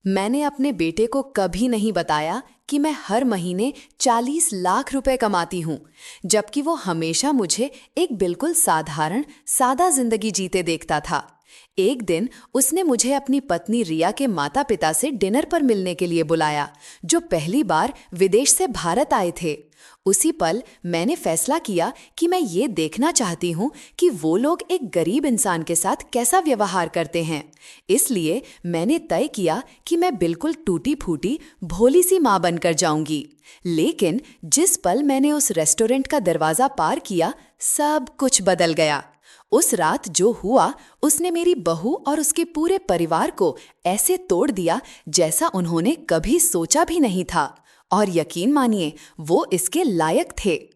मैंने अपने बेटे को कभी नहीं बताया कि मैं हर महीने 40 लाख रुपए कमाती हूँ, जबकि वो हमेशा मुझे एक बिल्कुल साधारण, सादा जिंदगी जीते देखता था। एक दिन उसने मुझे अपनी पत्नी रिया के माता-पिता से डिनर पर मिलने के लिए बुलाया, जो पहली बार विदेश से भारत आए थे। उसी पल मैंने फैसला किया कि मैं ये देखना चाहती हूँ कि वो लोग एक गरीब इंसान के साथ कैसा व्यवहार करते हैं। इसलिए मैंने तय किया कि मैं बिल्कुल टूटी-फूटी, भोली सी माँ बनकर जाऊंगी। लेकिन जिस पल मैंने उस रेस्टोरेंट का दरवाजा पार किया, सब कुछ बदल गया। उस रात जो हुआ, उसने मेरी बहू और उसके पूरे परिवार को ऐसे तोड़ दिया जैसा उन्होंने कभी सोचा भी नहीं था। और यकीन मानिए, वो इसके लायक थे।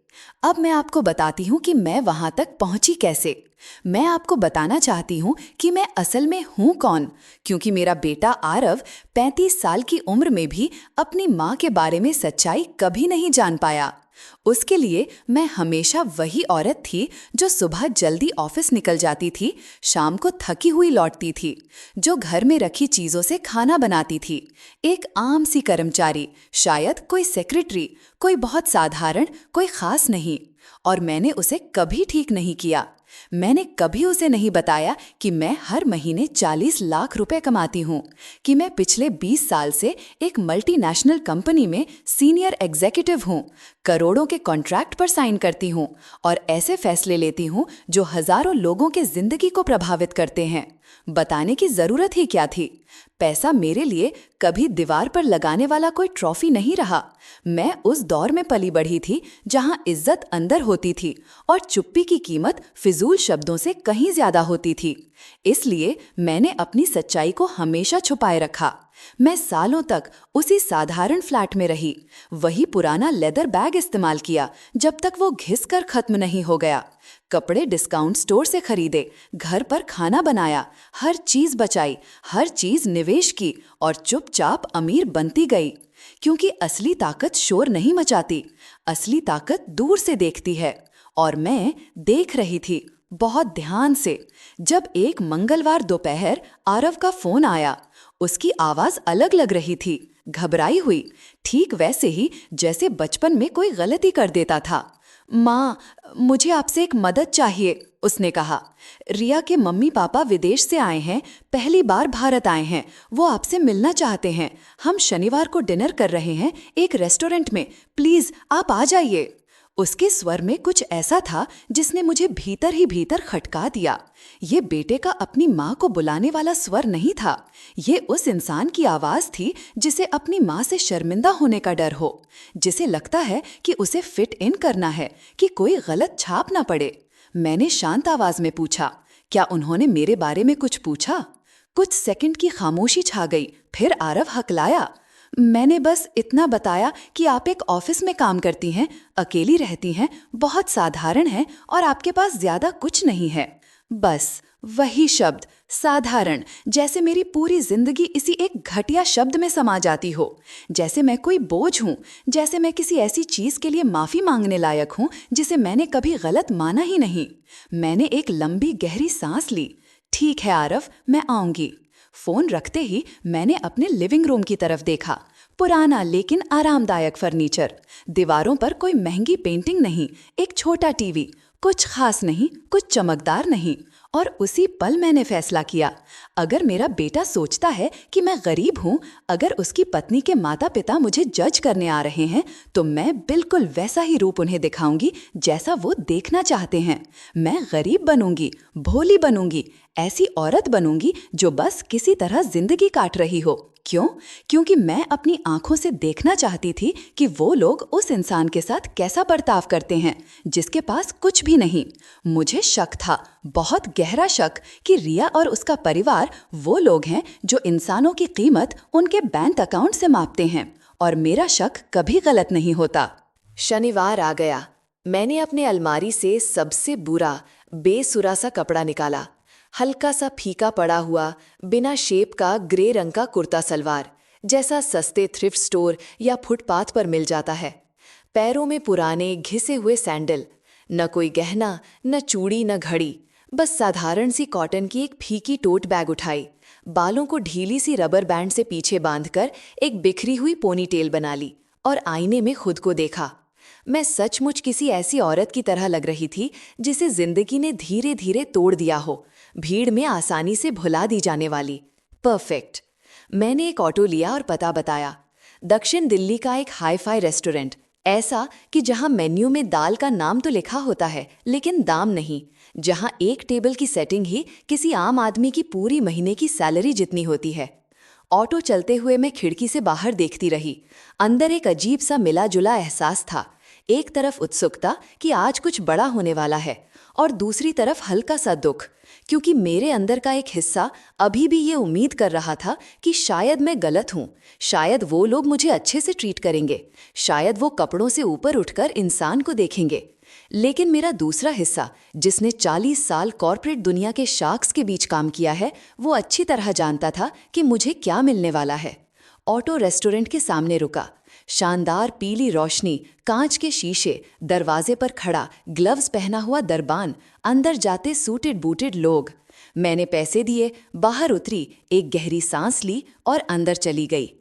अब मैं आपको बताती हूँ कि मैं वहां तक पहुंची कैसे। मैं आपको बताना चाहती हूँ कि मैं असल में हूँ कौन, क्योंकि मेरा बेटा आरव 35 साल की उम्र में भी अपनी माँ के बारे में सच्चाई कभी नहीं जान पाया। उसके लिए मैं हमेशा वही औरत थी जो सुबह जल्दी ऑफिस निकल जाती थी, शाम को थकी हुई लौटती थी, जो घर में रखी चीजों से खाना बनाती थी। एक आम सी कर्मचारी, शायद कोई सेक्रेटरी, कोई बहुत साधारण, कोई खास नहीं। और मैंने उसे कभी ठीक नहीं किया। मैंने कभी उसे नहीं बताया कि मैं हर महीने 40 लाख रुपए कमाती हूँ, कि मैं पिछले 20 साल से एक मल्टीनेशनल कंपनी में सीनियर एग्जीक्यूटिव हूँ, करोड़ों के कॉन्ट्रैक्ट पर साइन करती हूँ और ऐसे फैसले लेती हूँ जो हजारों लोगों के जिंदगी को प्रभावित करते हैं। बताने की जरूरत ही क्या थी? पैसा मेरे लिए कभी दीवार पर लगाने वाला कोई ट्रॉफी नहीं रहा। मैं उस दौर में पली बढ़ी थी जहां इज्जत अंदर होती थी और चुप्पी की कीमत फिजूल शब्दों से कहीं ज्यादा होती थी। इसलिए मैंने अपनी सच्चाई को हमेशा छुपाए रखा। मैं सालों तक उसी साधारण फ्लैट में रही, वही पुराना लेदर बैग इस्तेमाल किया जब तक वो घिस कर खत्म नहीं हो गया। कपड़े डिस्काउंट स्टोर से खरीदे, घर पर खाना बनाया, हर चीज बचाई, हर चीज निवेश की और चुपचाप अमीर बनती गई। क्योंकि असली ताकत शोर नहीं मचाती, असली ताकत दूर से देखती है। और मैं देख रही थी, बहुत ध्यान से। जब एक मंगलवार दोपहर आरव का फोन आया, उसकी आवाज अलग लग रही थी, घबराई हुई, ठीक वैसे ही जैसे बचपन में कोई गलती कर देता था। माँ, मुझे आपसे एक मदद चाहिए, उसने कहा। रिया के मम्मी पापा विदेश से आए हैं, पहली बार भारत आए हैं, वो आपसे मिलना चाहते हैं। हम शनिवार को डिनर कर रहे हैं एक रेस्टोरेंट में, प्लीज आप आ जाइए। उसके स्वर में कुछ ऐसा था जिसने मुझे भीतर ही भीतर खटका दिया। ये बेटे का अपनी माँ को बुलाने वाला स्वर नहीं था, ये उस इंसान की आवाज थी जिसे अपनी माँ से शर्मिंदा होने का डर हो, जिसे लगता है कि उसे फिट इन करना है, कि कोई गलत छाप ना पड़े। मैंने शांत आवाज में पूछा, क्या उन्होंने मेरे बारे में कुछ पूछा? कुछ सेकंड की खामोशी छा गई, फिर आरव हकलाया। मैंने बस इतना बताया कि आप एक ऑफिस में काम करती हैं, अकेली रहती हैं, बहुत साधारण हैं और आपके पास ज्यादा कुछ नहीं है। बस वही शब्द, साधारण, जैसे मेरी पूरी जिंदगी इसी एक घटिया शब्द में समा जाती हो। जैसे मैं कोई बोझ हूँ, जैसे मैं किसी ऐसी चीज के लिए माफी मांगने लायक हूँ जिसे मैंने कभी गलत माना ही नहीं। मैंने एक लंबी गहरी सांस ली। ठीक है आरव, मैं आऊंगी। फोन रखते ही मैंने अपने लिविंग रूम की तरफ देखा। पुराना लेकिन आरामदायक फर्नीचर, दीवारों पर कोई महंगी पेंटिंग नहीं, एक छोटा टीवी, कुछ खास नहीं, कुछ चमकदार नहीं। और उसी पल मैंने फैसला किया, अगर मेरा बेटा सोचता है कि मैं गरीब हूँ, अगर उसकी पत्नी के माता पिता मुझे जज करने आ रहे हैं, तो मैं बिल्कुल वैसा ही रूप उन्हें दिखाऊंगी जैसा वो देखना चाहते हैं। मैं गरीब बनूंगी, भोली बनूंगी, ऐसी औरत बनूंगी जो बस किसी तरह जिंदगी काट रही हो। क्यों? क्योंकि मैं अपनी आंखों से देखना चाहती थी कि वो लोग उस इंसान के साथ कैसा बर्ताव करते हैं जिसके पास कुछ भी नहीं। मुझे शक था, बहुत गहरा शक, कि रिया और उसका परिवार वो लोग हैं जो इंसानों की कीमत उनके बैंक अकाउंट से मापते हैं। और मेरा शक कभी गलत नहीं होता। शनिवार आ गया। मैंने अपने अलमारी से सबसे बुरा, बेसुरा सा कपड़ा निकाला। हल्का सा फीका पड़ा हुआ, बिना शेप का ग्रे रंग का कुर्ता सलवार, जैसा सस्ते थ्रिफ्ट स्टोर या फुटपाथ पर मिल जाता है। पैरों में पुराने घिसे हुए सैंडल, न कोई गहना, न चूड़ी, न घड़ी, बस साधारण सी कॉटन की एक फीकी टोट बैग उठाई। बालों को ढीली सी रबर बैंड से पीछे बांधकर एक बिखरी हुई पोनीटेल बना ली और आईने में खुद को देखा। मैं सचमुच किसी ऐसी औरत की तरह लग रही थी जिसे जिंदगी ने धीरे धीरे तोड़ दिया हो, भीड़ में आसानी से भुला दी जाने वाली। परफेक्ट। मैंने एक ऑटो लिया और पता बताया। दक्षिण दिल्ली का एक हाई-फाई रेस्टोरेंट, ऐसा कि जहां मेन्यू में दाल का नाम तो लिखा होता है लेकिन दाम नहीं, जहां एक टेबल की सेटिंग ही किसी आम आदमी की पूरी महीने की सैलरी जितनी होती है। ऑटो चलते हुए मैं खिड़की से बाहर देखती रही। अंदर एक अजीब सा मिला जुला एहसास था। एक तरफ उत्सुकता कि आज कुछ बड़ा होने वाला है और दूसरी तरफ हल्का सा दुख, क्योंकि मेरे अंदर का एक हिस्सा अभी भी ये उम्मीद कर रहा था कि शायद मैं गलत हूँ, शायद वो लोग मुझे अच्छे से ट्रीट करेंगे, शायद वो कपड़ों से ऊपर उठकर इंसान को देखेंगे। लेकिन मेरा दूसरा हिस्सा, जिसने 40 साल कॉर्पोरेट दुनिया के शार्क्स के बीच काम किया है, वो अच्छी तरह जानता था कि मुझे क्या मिलने वाला है। ऑटो रेस्टोरेंट के सामने रुका। शानदार पीली रोशनी, कांच के शीशे, दरवाजे पर खड़ा ग्लव्स पहना हुआ दरबान, अंदर जाते सूटेड बूटेड लोग। मैंने पैसे दिए, बाहर उतरी, एक गहरी सांस ली और अंदर चली गई।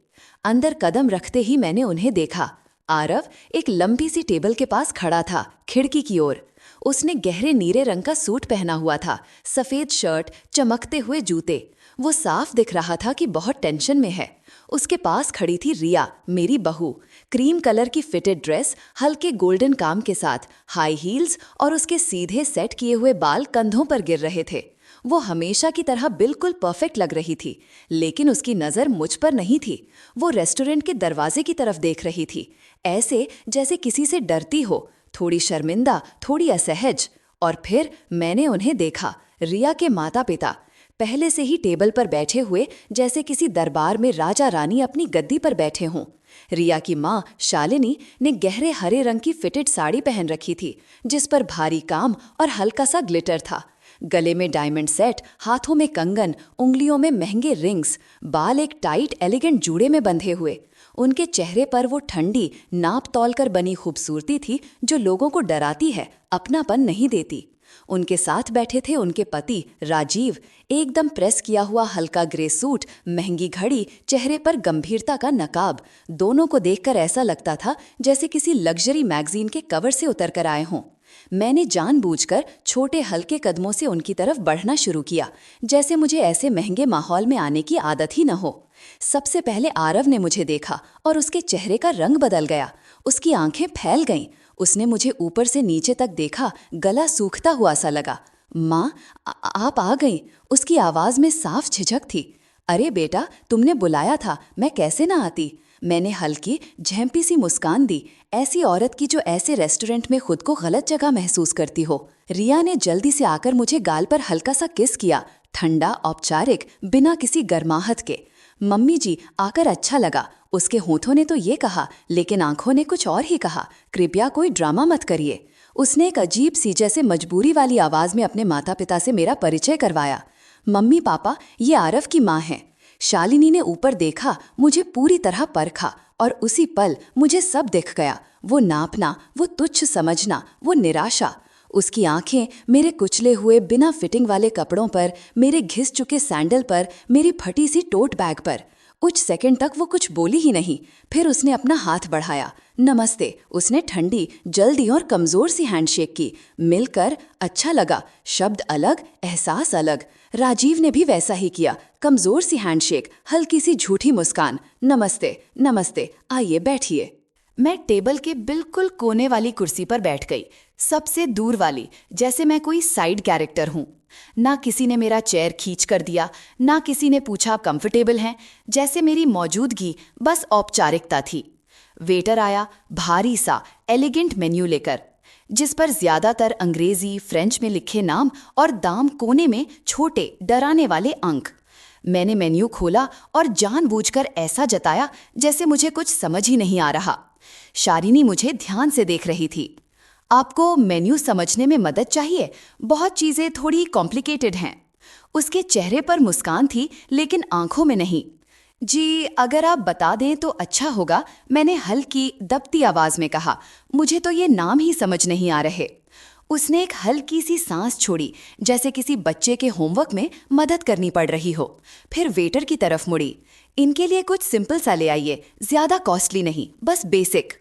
अंदर कदम रखते ही मैंने उन्हें देखा। आरव एक लंबी सी टेबल के पास खड़ा था, खिड़की की ओर। उसने गहरे नीले रंग का सूट पहना हुआ था, सफेद शर्ट, चमकते हुए जूते। वो साफ दिख रहा था कि बहुत टेंशन में है। उसके पास खड़ी थी रिया, मेरी बहू। क्रीम कलर की फिटेड ड्रेस, हल्के गोल्डन काम के साथ, हाई हील्स और उसके सीधे सेट किए हुए बाल कंधों पर गिर रहे थे। वो हमेशा की तरह बिल्कुल परफेक्ट लग रही थी, लेकिन उसकी नज़र मुझ पर नहीं थी। वो रेस्टोरेंट के दरवाजे की तरफ देख रही थी, ऐसे जैसे किसी से डरती हो, थोड़ी शर्मिंदा, थोड़ी असहज। और फिर मैंने उन्हें देखा, रिया के माता पिता, पहले से ही टेबल पर बैठे हुए, जैसे किसी दरबार में राजा रानी अपनी गद्दी पर बैठे हों। रिया की माँ शालिनी ने गहरे हरे रंग की फिटेड साड़ी पहन रखी थी, जिस पर भारी काम और हल्का सा ग्लिटर था। गले में डायमंड सेट, हाथों में कंगन, उंगलियों में महंगे रिंग्स, बाल एक टाइट एलिगेंट जूड़े में बंधे हुए। उनके चेहरे पर वो ठंडी, नाप तौल कर बनी खूबसूरती थी जो लोगों को डराती है, अपनापन नहीं देती। उनके साथ बैठे थे उनके पति राजीव, एकदम प्रेस किया हुआ हल्का ग्रे सूट, महंगी घड़ी, चेहरे पर गंभीरता का नकाब। दोनों को देखकर ऐसा लगता था जैसे किसी लग्जरी मैगजीन के कवर से उतर कर आए हों। मैंने जानबूझकर छोटे हल्के कदमों से उनकी तरफ बढ़ना शुरू किया, जैसे मुझे ऐसे महंगे माहौल में आने की आदत ही न हो। सबसे पहले आरव ने मुझे देखा और उसके चेहरे का रंग बदल गया। उसकी आंखें फैल गईं। उसने मुझे ऊपर से नीचे तक देखा, गला सूखता हुआ सा लगा। माँ, आप आ गईं। उसकी आवाज़ में साफ झिझक थी। अरे बेटा, तुमने बुलाया था, मैं कैसे ना आती। मैंने हल्की झेंपी सी मुस्कान दी, ऐसी औरत की जो ऐसे रेस्टोरेंट में खुद को गलत जगह महसूस करती हो। रिया ने जल्दी से आकर मुझे गाल पर हल्का सा किस किया, ठंडा, औपचारिक, बिना किसी गर्माहट के। मम्मी जी, आकर अच्छा लगा। उसके होठों ने तो ये कहा, लेकिन आंखों ने कुछ और ही कहा, कृपया कोई ड्रामा मत करिए। उसने एक अजीब सी, जैसे मजबूरी वाली आवाज़ में अपने माता पिता से मेरा परिचय करवाया। मम्मी पापा, ये आरव की माँ है। शालिनी ने ऊपर देखा, मुझे पूरी तरह परखा और उसी पल मुझे सब दिख गया। वो नापना, वो तुच्छ समझना, वो निराशा। उसकी आंखें मेरे कुचले हुए बिना फिटिंग वाले कपड़ों पर, मेरे घिस चुके सैंडल पर, मेरी फटी सी टोट बैग पर। कुछ सेकंड तक वो कुछ बोली ही नहीं। फिर उसने अपना हाथ बढ़ाया। नमस्ते, उसने ठंडी, जल्दी और कमज़ोर सी हैंडशेक की। मिलकर अच्छा लगा, शब्द अलग, एहसास अलग। राजीव ने भी वैसा ही किया, कमज़ोर सी हैंडशेक, हल्की सी झूठी मुस्कान। नमस्ते, नमस्ते, आइए बैठिए। मैं टेबल के बिल्कुल कोने वाली कुर्सी पर बैठ गई, सबसे दूर वाली, जैसे मैं कोई साइड कैरेक्टर हूँ। ना किसी ने मेरा चेयर खींच कर दिया, ना किसी ने पूछा आप कंफर्टेबल हैं, जैसे मेरी मौजूदगी बस औपचारिकता थी। वेटर आया, भारी सा एलिगेंट मेन्यू लेकर, जिस पर ज्यादातर अंग्रेजी, फ्रेंच में लिखे नाम और दाम कोने में छोटे डराने वाले अंक। मैंने मेन्यू खोला और जानबूझकर ऐसा जताया जैसे मुझे कुछ समझ ही नहीं आ रहा। शालिनी मुझे ध्यान से देख रही थी। आपको मेन्यू समझने में मदद चाहिए? बहुत चीज़ें थोड़ी कॉम्प्लिकेटेड हैं। उसके चेहरे पर मुस्कान थी, लेकिन आंखों में नहीं। जी, अगर आप बता दें तो अच्छा होगा, मैंने हल्की दबती आवाज़ में कहा। मुझे तो ये नाम ही समझ नहीं आ रहे। उसने एक हल्की सी सांस छोड़ी, जैसे किसी बच्चे के होमवर्क में मदद करनी पड़ रही हो। फिर वेटर की तरफ मुड़ी। इनके लिए कुछ सिंपल सा ले आइए, ज्यादा कॉस्टली नहीं, बस बेसिक।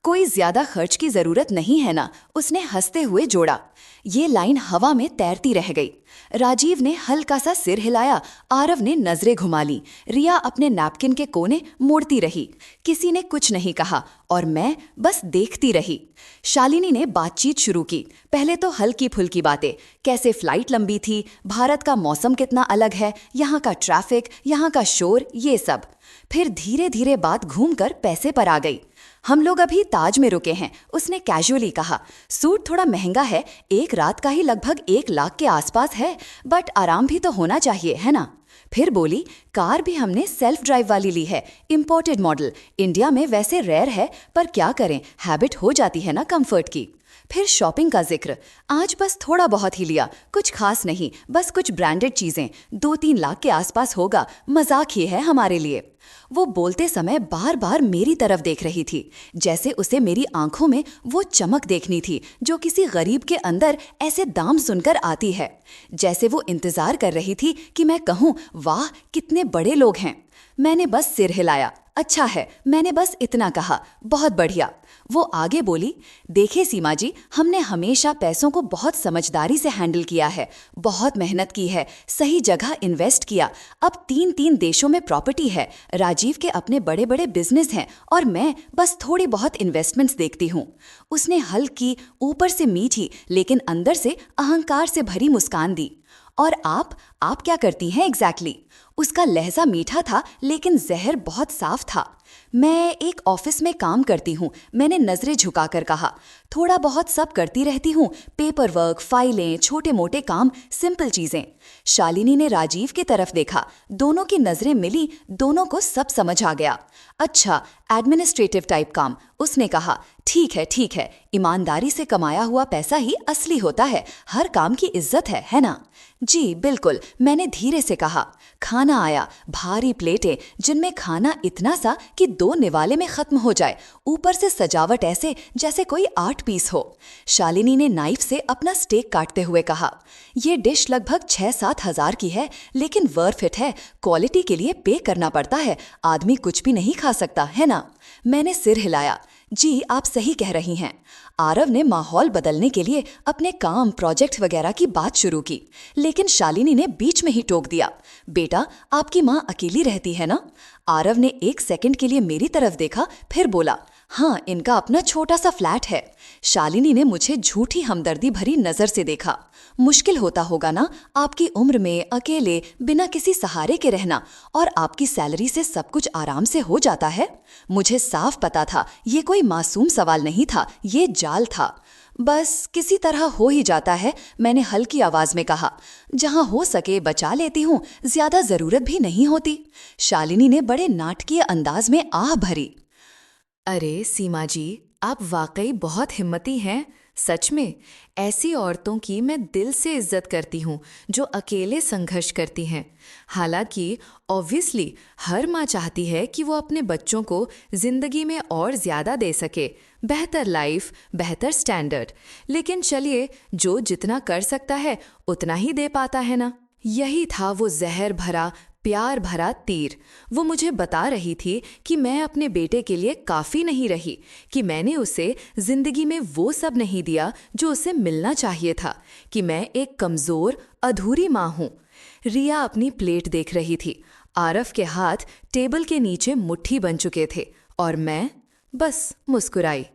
कोई ज्यादा खर्च की जरूरत नहीं है ना, उसने हंसते हुए जोड़ा। ये लाइन हवा में तैरती रह गई। राजीव ने हल्का सा सिर हिलाया, आरव ने नजरें घुमा ली, रिया अपने नैपकिन के कोने मोड़ती रही। किसी ने कुछ नहीं कहा और मैं बस देखती रही। शालिनी ने बातचीत शुरू की। पहले तो हल्की फुल्की बातें, कैसे फ्लाइट लंबी थी, भारत का मौसम कितना अलग है, यहाँ का ट्रैफिक, यहाँ का शोर, ये सब। फिर धीरे धीरे बात घूमकर पैसे पर आ गई। हम लोग अभी ताज में रुके हैं, उसने कैजुअली कहा। सूट थोड़ा महंगा है, एक रात का ही लगभग 1 लाख के आसपास है, बट आराम भी तो होना चाहिए, है ना। फिर बोली, कार भी हमने सेल्फ ड्राइव वाली ली है, इंपोर्टेड मॉडल। इंडिया में वैसे रेयर है, पर क्या करें, हैबिट हो जाती है ना कंफर्ट की। फिर शॉपिंग का जिक्र। आज बस थोड़ा बहुत ही लिया, कुछ खास नहीं, बस कुछ ब्रांडेड चीजें, 2-3 लाख के आसपास होगा, मजाक ही है हमारे लिए। वो बोलते समय बार बार मेरी तरफ देख रही थी, जैसे उसे मेरी आंखों में वो चमक देखनी थी जो किसी गरीब के अंदर ऐसे दाम सुनकर आती है। जैसे वो इंतजार कर रही थी कि मैं कहूँ, वाह कितने बड़े लोग हैं। मैंने बस सिर हिलाया। अच्छा है, मैंने बस इतना कहा, बहुत बढ़िया। वो आगे बोली, देखे सीमा जी, हमने हमेशा पैसों को बहुत समझदारी से हैंडल किया है, बहुत मेहनत की है, सही जगह इन्वेस्ट किया। अब 3-3 देशों में प्रॉपर्टी है, राजीव के अपने बड़े बड़े बिजनेस हैं और मैं बस थोड़ी बहुत इन्वेस्टमेंट्स देखती हूँ। उसने हल्की, ऊपर से मीठी लेकिन अंदर से अहंकार से भरी मुस्कान दी। और आप क्या करती हैं एग्जैक्टली? उसका लहजा मीठा था लेकिन जहर बहुत साफ था। मैं एक ऑफिस में काम करती हूँ, मैंने नजरें झुकाकर कहा। थोड़ा बहुत सब करती रहती हूँ, पेपर वर्क, फाइलें, छोटे मोटे काम, सिंपल चीजें। शालिनी ने राजीव की तरफ देखा, दोनों की नजरें मिली, दोनों को सब समझ आ गया। अच्छा, एडमिनिस्ट्रेटिव टाइप काम, उसने कहा। ठीक है, ईमानदारी से कमाया हुआ पैसा ही असली होता है, हर काम की इज्जत है ना। जी बिल्कुल, मैंने धीरे से कहा। खाना आया, भारी प्लेटें जिनमें खाना इतना सा कि 2 निवाले में खत्म हो जाए, ऊपर से सजावट ऐसे जैसे कोई 8 पीस हो। शालिनी ने नाइफ से अपना स्टेक काटते हुए कहा, ये डिश लगभग 6-7 हजार की है, लेकिन वर्थ इट है, क्वालिटी के लिए पे करना पड़ता है, आदमी कुछ भी नहीं खा सकता, है ना। मैंने सिर हिलाया। जी आप सही कह रही हैं। आरव ने माहौल बदलने के लिए अपने काम, प्रोजेक्ट वगैरह की बात शुरू की, लेकिन शालिनी ने बीच में ही टोक दिया। बेटा, आपकी माँ अकेली रहती है ना? आरव ने 1 सेकंड के लिए मेरी तरफ देखा, फिर बोला, हाँ, इनका अपना छोटा सा फ्लैट है। शालिनी ने मुझे झूठी हमदर्दी भरी नजर से देखा। मुश्किल होता होगा ना आपकी उम्र में अकेले बिना किसी सहारे के रहना, और आपकी सैलरी से सब कुछ आराम से हो जाता है। मुझे साफ पता था ये कोई मासूम सवाल नहीं था, ये जाल था। बस किसी तरह हो ही जाता है, मैंने हल्की आवाज में कहा। जहां हो सके बचा लेती हूँ, ज्यादा जरूरत भी नहीं होती। शालिनी ने बड़े नाटकीय अंदाज में आह भरी। अरे सीमा जी, आप वाकई बहुत हिम्मती हैं। सच में, ऐसी औरतों की मैं दिल से इज्जत करती हूँ जो अकेले संघर्ष करती हैं। हालांकि ऑब्वियसली हर माँ चाहती है कि वो अपने बच्चों को जिंदगी में और ज़्यादा दे सके, बेहतर लाइफ, बेहतर स्टैंडर्ड। लेकिन चलिए, जो जितना कर सकता है उतना ही दे पाता है ना। यही था वो जहर भरा, प्यार भरा तीर। वो मुझे बता रही थी कि मैं अपने बेटे के लिए काफ़ी नहीं रही, कि मैंने उसे ज़िंदगी में वो सब नहीं दिया जो उसे मिलना चाहिए था, कि मैं एक कमज़ोर, अधूरी माँ हूँ। रिया अपनी प्लेट देख रही थी। आरव के हाथ टेबल के नीचे मुट्ठी बन चुके थे और मैं बस मुस्कुराई।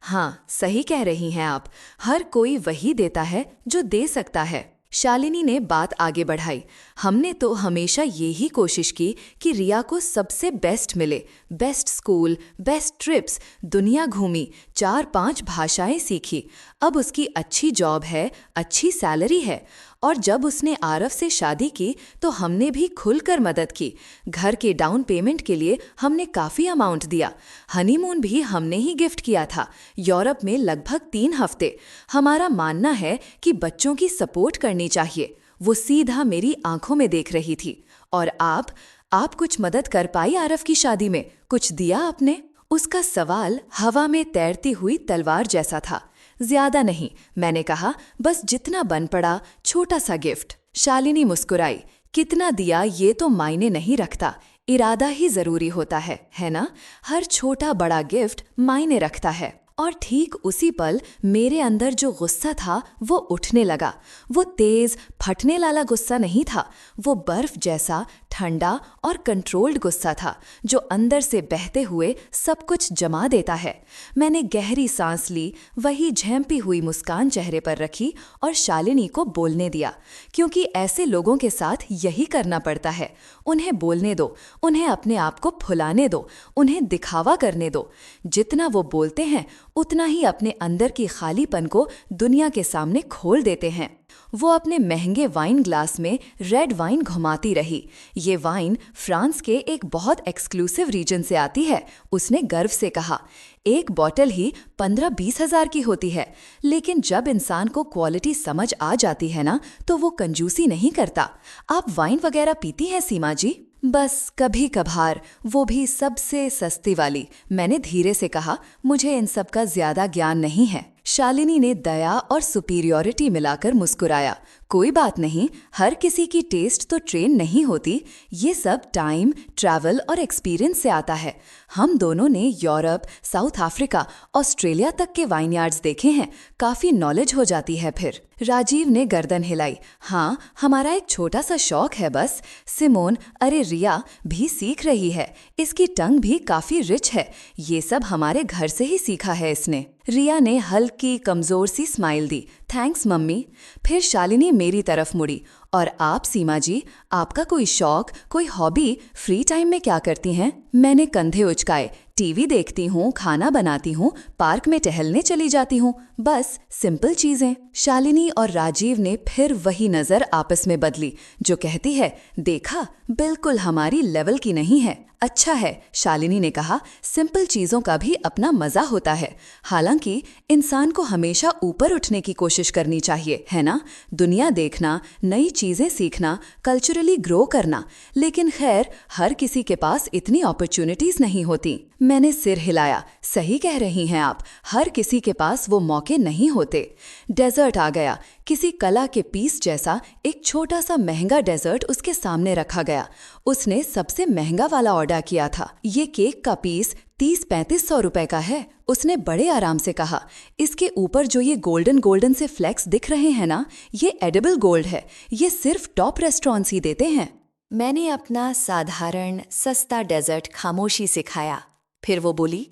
हाँ, सही कह रही हैं आप, हर कोई वही देता है जो दे सकता है। शालिनी ने बात आगे बढ़ाई। हमने तो हमेशा ये ही कोशिश की कि रिया को सबसे बेस्ट मिले, बेस्ट स्कूल, बेस्ट ट्रिप्स, दुनिया घूमी, 4-5 भाषाएं सीखी। अब उसकी अच्छी जॉब है, अच्छी सैलरी है, और जब उसने आरव से शादी की तो हमने भी खुलकर मदद की। घर के डाउन पेमेंट के लिए हमने काफ़ी अमाउंट दिया। हनीमून भी हमने ही गिफ्ट किया था, यूरोप में लगभग 3 हफ्ते। हमारा मानना है कि बच्चों की सपोर्ट करनी चाहिए। वो सीधा मेरी आंखों में देख रही थी। और आप कुछ मदद कर पाई आरव की शादी में? कुछ दिया आपने? उसका सवाल हवा में तैरती हुई तलवार जैसा था। ज्यादा नहीं, मैंने कहा, बस जितना बन पड़ा, छोटा सा गिफ्ट। शालिनी मुस्कुराई। कितना दिया ये तो मायने नहीं रखता, इरादा ही जरूरी होता है ना? हर छोटा बड़ा गिफ्ट मायने रखता है। और ठीक उसी पल मेरे अंदर जो गुस्सा था वो उठने लगा। वो तेज फटने वाला गुस्सा नहीं था, वो बर्फ जैसा ठंडा और कंट्रोल्ड गुस्सा था जो अंदर से बहते हुए सब कुछ जमा देता है। मैंने गहरी सांस ली, वही झेंपी हुई मुस्कान चेहरे पर रखी और शालिनी को बोलने दिया, क्योंकि ऐसे लोगों के साथ यही करना पड़ता है। उन्हें बोलने दो, उन्हें अपने आप को फुलाने दो, उन्हें दिखावा करने दो। जितना वो बोलते हैं उतना ही अपने अंदर की खालीपन को दुनिया के सामने खोल देते हैं। वो अपने महंगे वाइन ग्लास में रेड वाइन घुमाती रही। ये वाइन फ्रांस के एक बहुत एक्सक्लूसिव रीजन से आती है, उसने गर्व से कहा। एक बॉटल ही 15-20 हजार की होती है, लेकिन जब इंसान को क्वालिटी समझ आ जाती है ना, तो वो कंजूसी नहीं करता। आप वाइन वगैरह पीती हैं सीमा जी? बस कभी कभार, वो भी सबसे सस्ती वाली, मैंने धीरे से कहा। मुझे इन सब का ज्यादा ज्ञान नहीं है। शालिनी ने दया और सुपीरियरिटी मिलाकर मुस्कुराया। कोई बात नहीं, हर किसी की टेस्ट तो ट्रेन नहीं होती। ये सब टाइम, ट्रैवल और एक्सपीरियंस से आता है। हम दोनों ने यूरोप, साउथ अफ्रीका, ऑस्ट्रेलिया तक के वाइनयार्ड्स देखे हैं, काफी नॉलेज हो जाती है फिर। राजीव ने गर्दन हिलाई। हाँ, हमारा एक छोटा सा शौक है बस। सिमोन, अरे रिया भी सीख रही है, इसकी टंग भी काफी रिच है। ये सब हमारे घर से ही सीखा है इसने। रिया ने हल्की कमजोर सी स्माइल दी। Thanks mummy. फिर शालिनी मेरी तरफ मुड़ी। और आप सीमा जी, आपका कोई शौक, कोई हॉबी, फ्री टाइम में क्या करती हैं? मैंने कंधे उचकाए। टीवी देखती हूँ, खाना बनाती हूँ, पार्क में टहलने चली जाती हूँ, बस सिंपल चीजें। शालिनी और राजीव ने फिर वही नजर आपस में बदली जो कहती है, देखा, बिल्कुल हमारी लेवल की नहीं है। अच्छा है, शालिनी ने कहा, सिंपल चीजों का भी अपना मजा होता है। हालांकि इंसान को हमेशा ऊपर उठने की कोशिश करनी चाहिए, है ना? दुनिया देखना, नई चीजें सीखना, कल्चरली ग्रो करना। लेकिन खैर, हर किसी के पास इतनी अपॉर्चुनिटीज नहीं होती। मैंने सिर हिलाया। सही कह रही हैं आप, हर किसी के पास वो मौके नहीं होते। डेजर्ट आ गया। किसी कला के पीस जैसा एक छोटा सा महंगा डेजर्ट उसके सामने रखा गया। उसने सबसे महंगा वाला ऑर्डर किया था। ये केक का पीस 30-35 रुपए का है, उसने बड़े आराम से कहा। इसके ऊपर जो ये गोल्डन गोल्डन से फ्लेक्स दिख रहे हैं ना, ये एडिबल गोल्ड है। ये सिर्फ टॉप रेस्टोरेंट्स ही देते हैं। मैंने अपना साधारण सस्ता डेजर्ट खामोशी से खाया। फिर वो बोली,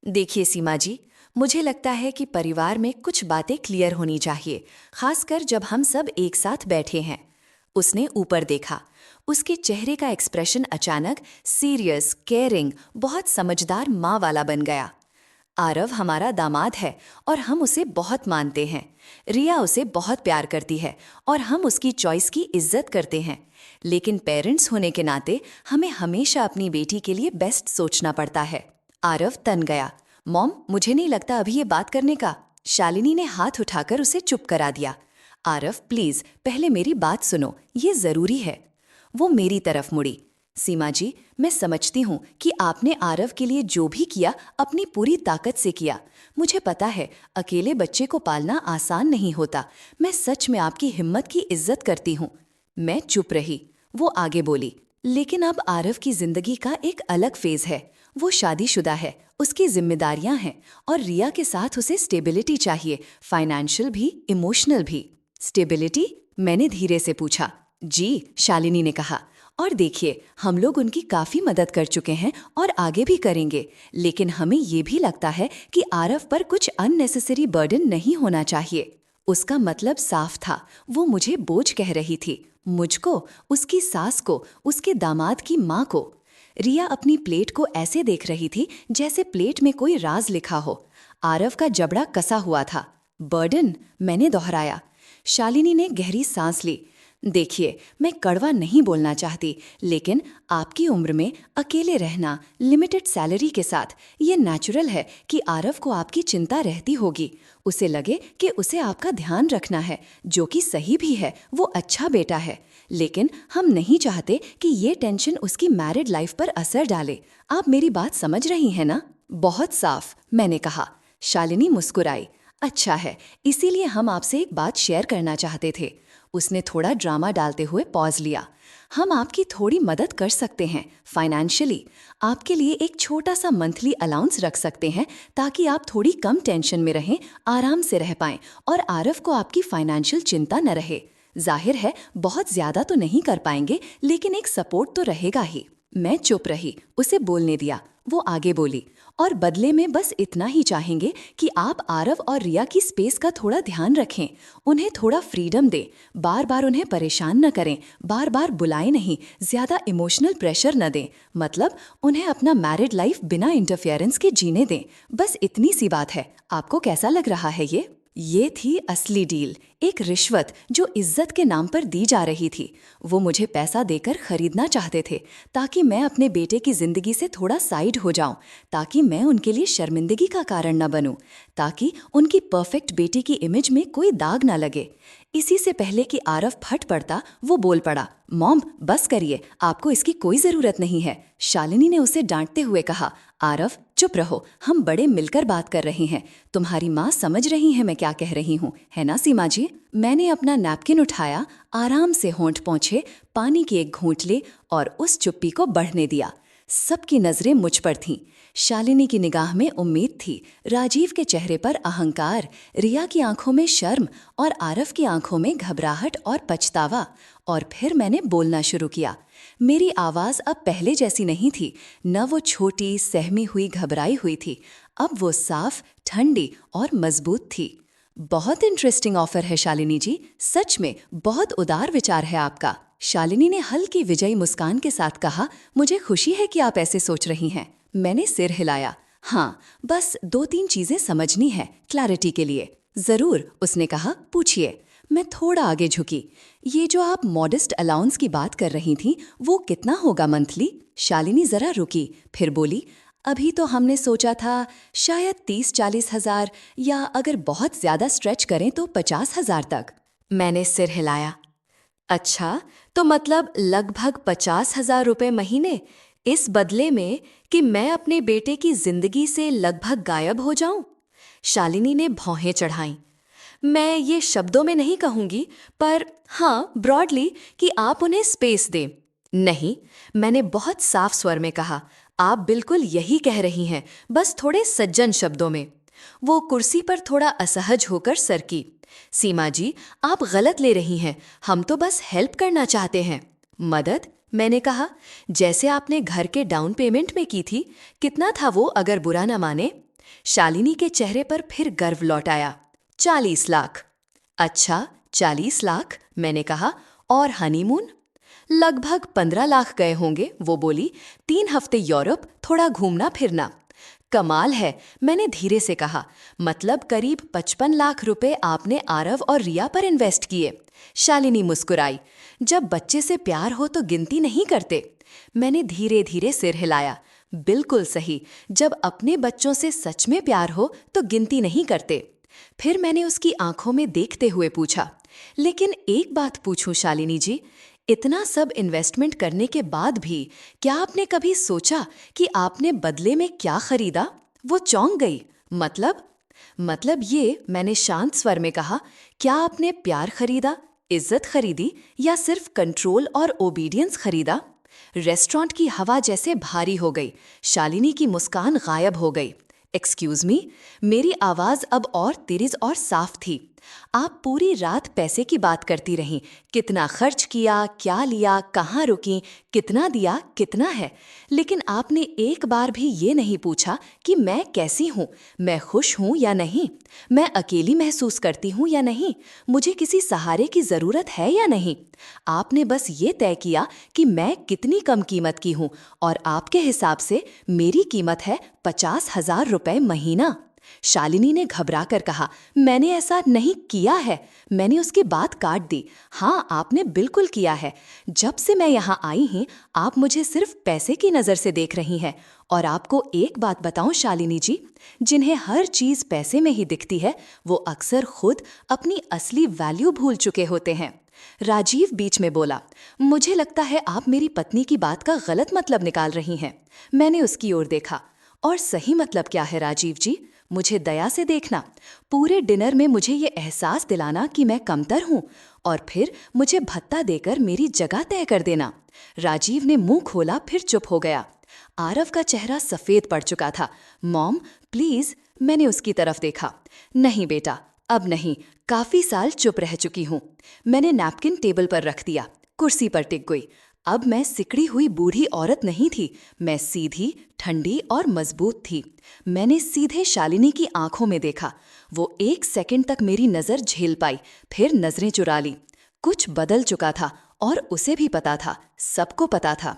देखिए सीमा जी, मुझे लगता है कि परिवार में कुछ बातें क्लियर होनी चाहिए, खासकर जब हम सब एक साथ बैठे हैं। उसने ऊपर देखा। उसके चेहरे का एक्सप्रेशन अचानक सीरियस, केयरिंग, बहुत समझदार माँ वाला बन गया। आरव हमारा दामाद है और हम उसे बहुत मानते हैं। रिया उसे बहुत प्यार करती है और हम उसकी चॉइस की इज्जत करते हैं। लेकिन पेरेंट्स होने के नाते हमें हमेशा अपनी बेटी के लिए बेस्ट सोचना पड़ता है। आरव तन गया। मॉम, मुझे नहीं लगता अभी ये बात करने का। शालिनी ने हाथ उठाकर उसे चुप करा दिया। आरव प्लीज, पहले मेरी बात सुनो, ये जरूरी है। वो मेरी तरफ मुड़ी। सीमा जी, मैं समझती हूँ कि आपने आरव के लिए जो भी किया अपनी पूरी ताकत से किया। मुझे पता है अकेले बच्चे को पालना आसान नहीं होता। मैं सच में आपकी हिम्मत की इज्जत करती हूँ। मैं चुप रही। वो आगे बोली, लेकिन अब आरव की जिंदगी का एक अलग फेज है। वो शादीशुदा है, उसकी जिम्मेदारियां हैं और रिया के साथ उसे स्टेबिलिटी चाहिए, फाइनेंशियल भी, इमोशनल भी। स्टेबिलिटी? मैंने धीरे से पूछा। जी, शालिनी ने कहा। और देखिए, हम लोग उनकी काफी मदद कर चुके हैं और आगे भी करेंगे, लेकिन हमें ये भी लगता है कि आरव पर कुछ अननेसेसरी बर्डन नहीं होना चाहिए। उसका मतलब साफ था, वो मुझे बोझ कह रही थी। मुझको, उसकी सास को, उसके दामाद की माँ को। रिया अपनी प्लेट को ऐसे देख रही थी जैसे प्लेट में कोई राज लिखा हो। आरव का जबड़ा कसा हुआ था। बर्डन? मैंने दोहराया। शालिनी ने गहरी सांस ली। देखिए, मैं कड़वा नहीं बोलना चाहती, लेकिन आपकी उम्र में अकेले रहना, लिमिटेड सैलरी के साथ, ये नेचुरल है कि आरव को आपकी चिंता रहती होगी। उसे लगे कि उसे आपका ध्यान रखना है, जो कि सही भी है, वो अच्छा बेटा है। लेकिन हम नहीं चाहते कि ये टेंशन उसकी मैरिड लाइफ पर असर डाले। आप मेरी बात समझ रही हैं ना? बहुत साफ, मैंने कहा। शालिनी मुस्कुराई। अच्छा है, इसीलिए हम आपसे एक बात शेयर करना चाहते थे। उसने थोड़ा ड्रामा डालते हुए पॉज लिया। हम आपकी थोड़ी मदद कर सकते हैं फाइनेंशियली। आपके लिए एक छोटा सा मंथली अलाउंस रख सकते हैं ताकि आप थोड़ी कम टेंशन में रहें, आराम से रह पाएं और आरव को आपकी फाइनेंशियल चिंता न रहे। जाहिर है बहुत ज्यादा तो नहीं कर पाएंगे, लेकिन एक सपोर्ट तो रहेगा ही। मैं चुप रही, उसे बोलने दिया। वो आगे बोली, और बदले में बस इतना ही चाहेंगे कि आप आरव और रिया की स्पेस का थोड़ा ध्यान रखें, उन्हें थोड़ा फ्रीडम दें, बार बार उन्हें परेशान न करें, बार बार बुलाएं नहीं, ज्यादा इमोशनल प्रेशर न दें, मतलब उन्हें अपना मैरिड लाइफ बिना इंटरफेरेंस के जीने दें। बस इतनी सी बात है। आपको कैसा लग रहा है ये थी असली डील, एक रिश्वत जो इज्जत के नाम पर दी जा रही थी। वो मुझे पैसा देकर खरीदना चाहते थे ताकि मैं अपने बेटे की जिंदगी से थोड़ा साइड हो जाऊं, ताकि मैं उनके लिए शर्मिंदगी का कारण न बनूं, ताकि उनकी परफेक्ट बेटी की इमेज में कोई दाग ना लगे। इसी से पहले कि आरव फट पड़ता, वो बोल पड़ा, मॉम बस करिए, आपको इसकी कोई जरूरत नहीं है। शालिनी ने उसे डांटते हुए कहा, आरव चुप रहो, हम बड़े मिलकर बात कर रहे हैं। तुम्हारी माँ समझ रही है मैं क्या कह रही हूँ, है ना सीमा जी? मैंने अपना नैपकिन उठाया, आराम से होंठ पोंछे, पानी की एक घूंट ली और उस चुप्पी को बढ़ने दिया। सबकी नजरें मुझ पर थीं। शालिनी की निगाह में उम्मीद थी, राजीव के चेहरे पर अहंकार, रिया की आंखों में शर्म और आरव की आंखों में घबराहट और पछतावा। और फिर मैंने बोलना शुरू किया। मेरी आवाज अब पहले जैसी नहीं थी, न वो छोटी सहमी हुई घबराई हुई थी, अब वो साफ, ठंडी और मजबूत थी। बहुत इंटरेस्टिंग ऑफर है शालिनी जी, सच में बहुत उदार विचार है आपका। शालिनी ने हल्की विजयी मुस्कान के साथ कहा, मुझे खुशी है कि आप ऐसे सोच रही हैं। मैंने सिर हिलाया। हाँ, बस 2-3 चीजें समझनी है क्लैरिटी के लिए। जरूर, उसने कहा, पूछिए। मैं थोड़ा आगे झुकी। ये जो आप मॉडेस्ट अलाउंस की बात कर रही थी, वो कितना होगा मंथली? शालिनी जरा रुकी, फिर बोली, अभी तो हमने सोचा था शायद 30-40 हजार, या अगर बहुत ज्यादा स्ट्रेच करें तो 50 हजार तक। मैंने सिर हिलाया। अच्छा, तो मतलब लगभग 50,000 रुपए महीने, इस बदले में कि मैं अपने बेटे की जिंदगी से लगभग गायब हो जाऊं? शालिनी ने भौहें चढ़ाईं। मैं ये शब्दों में नहीं कहूंगी, पर हाँ, ब्रॉडली कि आप उन्हें स्पेस दें। नहीं, मैंने बहुत साफ स्वर में कहा, आप बिल्कुल यही कह रही हैं, बस थोड़े सज्जन शब्दों में। वो कुर्सी पर थोड़ा असहज होकर सरकी। सीमा जी, आप गलत ले रही हैं, हम तो बस हेल्प करना चाहते हैं। मदद? मैंने कहा, जैसे आपने घर के डाउन पेमेंट में की थी। कितना था वो, अगर बुरा न माने? शालिनी के चेहरे पर फिर गर्व लौट आया। 40 लाख। अच्छा, 40 लाख, मैंने कहा, और हनीमून? लगभग 15 लाख गए होंगे, वो बोली। 3 हफ्ते यूरोप, थोड़ा घूमना फिरना। कमाल है, मैंने धीरे से कहा, मतलब करीब 55 लाख रुपए आपने आरव और रिया पर इन्वेस्ट किए। शालिनी मुस्कुराई। जब बच्चे से प्यार हो तो गिनती नहीं करते। मैंने धीरे धीरे सिर हिलाया। बिल्कुल सही, जब अपने बच्चों से सच में प्यार हो तो गिनती नहीं करते। फिर मैंने उसकी आंखों में देखते हुए पूछा, लेकिन एक बात पूछूं शालिनी जी, इतना सब इन्वेस्टमेंट करने के बाद भी क्या आपने कभी सोचा कि आपने बदले में क्या खरीदा? वो चौंक गई। मतलब ये, मैंने शांत स्वर में कहा, क्या आपने प्यार खरीदा, इज्जत खरीदी, या सिर्फ कंट्रोल और ओबीडियंस खरीदा? रेस्टोरेंट की हवा जैसे भारी हो गई। शालिनी की मुस्कान गायब हो गई। एक्सक्यूज मी, मेरी आवाज अब और तेज और साफ थी। आप पूरी रात पैसे की बात करती रहीं, कितना खर्च किया, क्या लिया, कहाँ रुकी, कितना दिया, कितना है, लेकिन आपने एक बार भी ये नहीं पूछा कि मैं कैसी हूँ, मैं खुश हूँ या नहीं, मैं अकेली महसूस करती हूँ या नहीं, मुझे किसी सहारे की जरूरत है या नहीं। आपने बस ये तय किया कि मैं कितनी कम कीमत की हूँ, और आपके हिसाब से मेरी कीमत है 50,000 रुपए महीना। शालिनी ने घबरा कर कहा, मैंने ऐसा नहीं किया है। मैंने उसकी बात काट दी। हाँ, आपने बिल्कुल किया है। जब से मैं यहाँ आई हूँ, आप मुझे सिर्फ पैसे की नज़र से देख रही हैं। और आपको एक बात बताऊं शालिनी जी, जिन्हें हर चीज़ पैसे में ही दिखती है, वो अक्सर खुद अपनी असली वैल्यू भूल चुके होते हैं। राजीव बीच में बोला, मुझे लगता है आप मेरी पत्नी की बात का गलत मतलब निकाल रही हैं। मैंने उसकी ओर देखा। और सही मतलब क्या है राजीव जी? मुझे दया से देखना, पूरे डिनर में मुझे ये एहसास दिलाना कि मैं कमतर हूँ, और फिर मुझे भत्ता देकर मेरी जगह तय कर देना। राजीव ने मुंह खोला फिर चुप हो गया। आरव का चेहरा सफेद पड़ चुका था। मॉम प्लीज, मैंने उसकी तरफ देखा। नहीं बेटा, अब नहीं, काफी साल चुप रह चुकी हूँ। मैंने नैपकिन टेबल पर रख दिया, कुर्सी पर टिक गई। अब मैं सिकड़ी हुई बूढ़ी औरत नहीं थी, मैं सीधी, ठंडी और मजबूत थी। मैंने सीधे शालिनी की आंखों में देखा। वो 1 सेकंड तक मेरी नजर झेल पाई, फिर नजरें चुरा ली। कुछ बदल चुका था और उसे भी पता था, सबको पता था।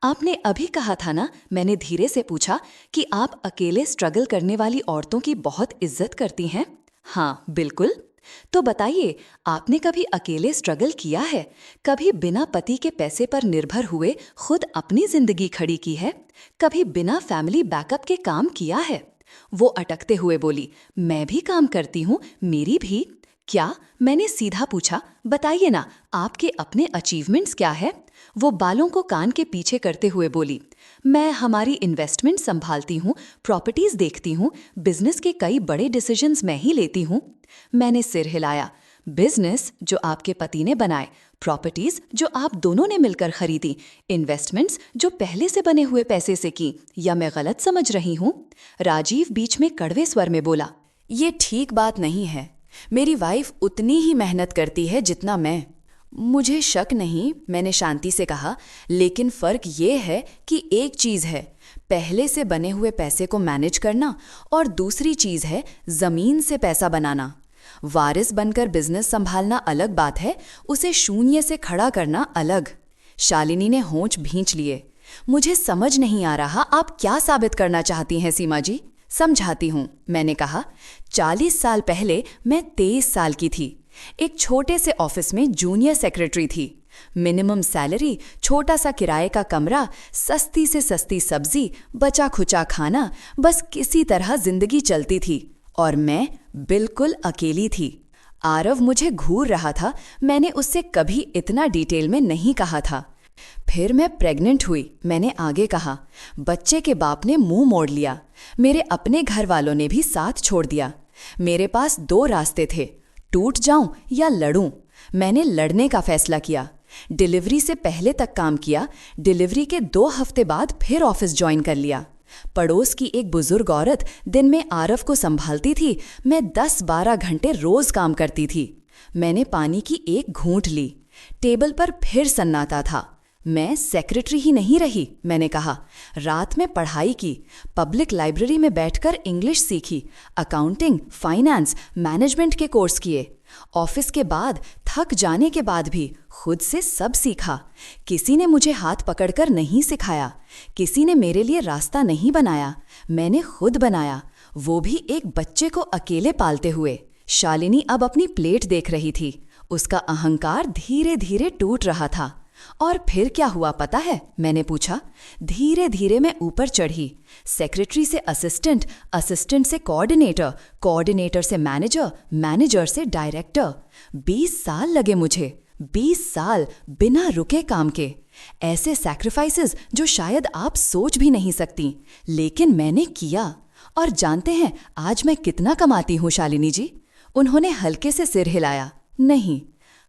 आपने अभी कहा था ना, मैंने धीरे से पूछा, कि आप अकेले स्ट्रगल करने वाली औरतों की बहुत इज्जत करती हैं? हाँ बिल्कुल। तो बताइए, आपने कभी अकेले स्ट्रगल किया है? कभी बिना पति के पैसे पर निर्भर हुए खुद अपनी जिंदगी खड़ी की है? कभी बिना फैमिली बैकअप के काम किया है? वो अटकते हुए बोली, मैं भी काम करती हूँ, मेरी भी। क्या? मैंने सीधा पूछा, बताइए ना, आपके अपने अचीवमेंट्स क्या है? वो बालों को कान के पीछे करते हुए बोली, मैं हमारी इन्वेस्टमेंट संभालती हूँ, प्रॉपर्टीज देखती हूँ, बिजनेस के कई बड़े डिसीजंस मैं ही लेती हूँ। मैंने सिर हिलाया। बिजनेस जो आपके पति ने बनाए, प्रॉपर्टीज जो आप दोनों ने मिलकर खरीदी, इन्वेस्टमेंट्स जो पहले से बने हुए पैसे से की, या मैं गलत समझ रही हूँ? राजीव बीच में कड़वे स्वर में बोला, ये ठीक बात नहीं है। मेरी वाइफ उतनी ही मेहनत करती है जितना मैं। मुझे शक नहीं, मैंने शांति से कहा, लेकिन फर्क ये है कि एक चीज है पहले से बने हुए पैसे को मैनेज करना, और दूसरी चीज है जमीन से पैसा बनाना। वारिस बनकर बिजनेस संभालना अलग बात है, उसे शून्य से खड़ा करना अलग। शालिनी ने होंठ भींच लिए। मुझे समझ नहीं आ रहा आप क्या साबित करना चाहती हैं सीमा जी। समझाती हूँ, मैंने कहा। 40 साल पहले मैं 23 साल की थी। एक छोटे से ऑफिस में जूनियर सेक्रेटरी थी। मिनिमम सैलरी, छोटा सा किराए का कमरा, सस्ती से सस्ती सब्जी, बचा खुचा खाना, बस किसी तरह जिंदगी चलती थी। और मैं बिल्कुल अकेली थी। आरव मुझे घूर रहा था, मैंने उससे कभी इतना डिटेल में नहीं कहा था। फिर मैं प्रेग्नेंट हुई, मैंने आगे कहा। बच्चे के बाप ने मुंह मोड़ लिया। मेरे अपने घर वालों ने भी साथ छोड़ दिया। मेरे पास 2 रास्ते थे, टूट जाऊं या लड़ूं। मैंने लड़ने का फैसला किया। डिलीवरी से पहले तक काम किया, डिलीवरी के 2 हफ्ते बाद फिर ऑफिस ज्वाइन कर लिया। पड़ोस की एक बुजुर्ग औरत दिन में आरव को संभालती थी, मैं 10-12 घंटे रोज काम करती थी। मैंने पानी की एक घूंट ली। टेबल पर फिर सन्नाटा था। मैं सेक्रेटरी ही नहीं रही, मैंने कहा। रात में पढ़ाई की, पब्लिक लाइब्रेरी में बैठकर इंग्लिश सीखी, अकाउंटिंग, फाइनेंस, मैनेजमेंट के कोर्स किए। ऑफिस के बाद थक जाने के बाद भी खुद से सब सीखा। किसी ने मुझे हाथ पकड़कर नहीं सिखाया, किसी ने मेरे लिए रास्ता नहीं बनाया, मैंने खुद बनाया, वो भी एक बच्चे को अकेले पालते हुए। शालिनी अब अपनी प्लेट देख रही थी। उसका अहंकार धीरे धीरे टूट रहा था। और फिर क्या हुआ पता है? मैंने पूछा। धीरे धीरे मैं ऊपर चढ़ी। सेक्रेटरी से असिस्टेंट, असिस्टेंट से कोऑर्डिनेटर, कोऑर्डिनेटर से मैनेजर, मैनेजर से डायरेक्टर। 20 साल लगे मुझे, 20 साल बिना रुके काम के। ऐसे सैक्रिफाइसेस जो शायद आप सोच भी नहीं सकती, लेकिन मैंने किया। और जानते हैं आज मैं कितना कमाती हूँ शालिनी जी? उन्होंने हल्के से सिर हिलाया। नहीं,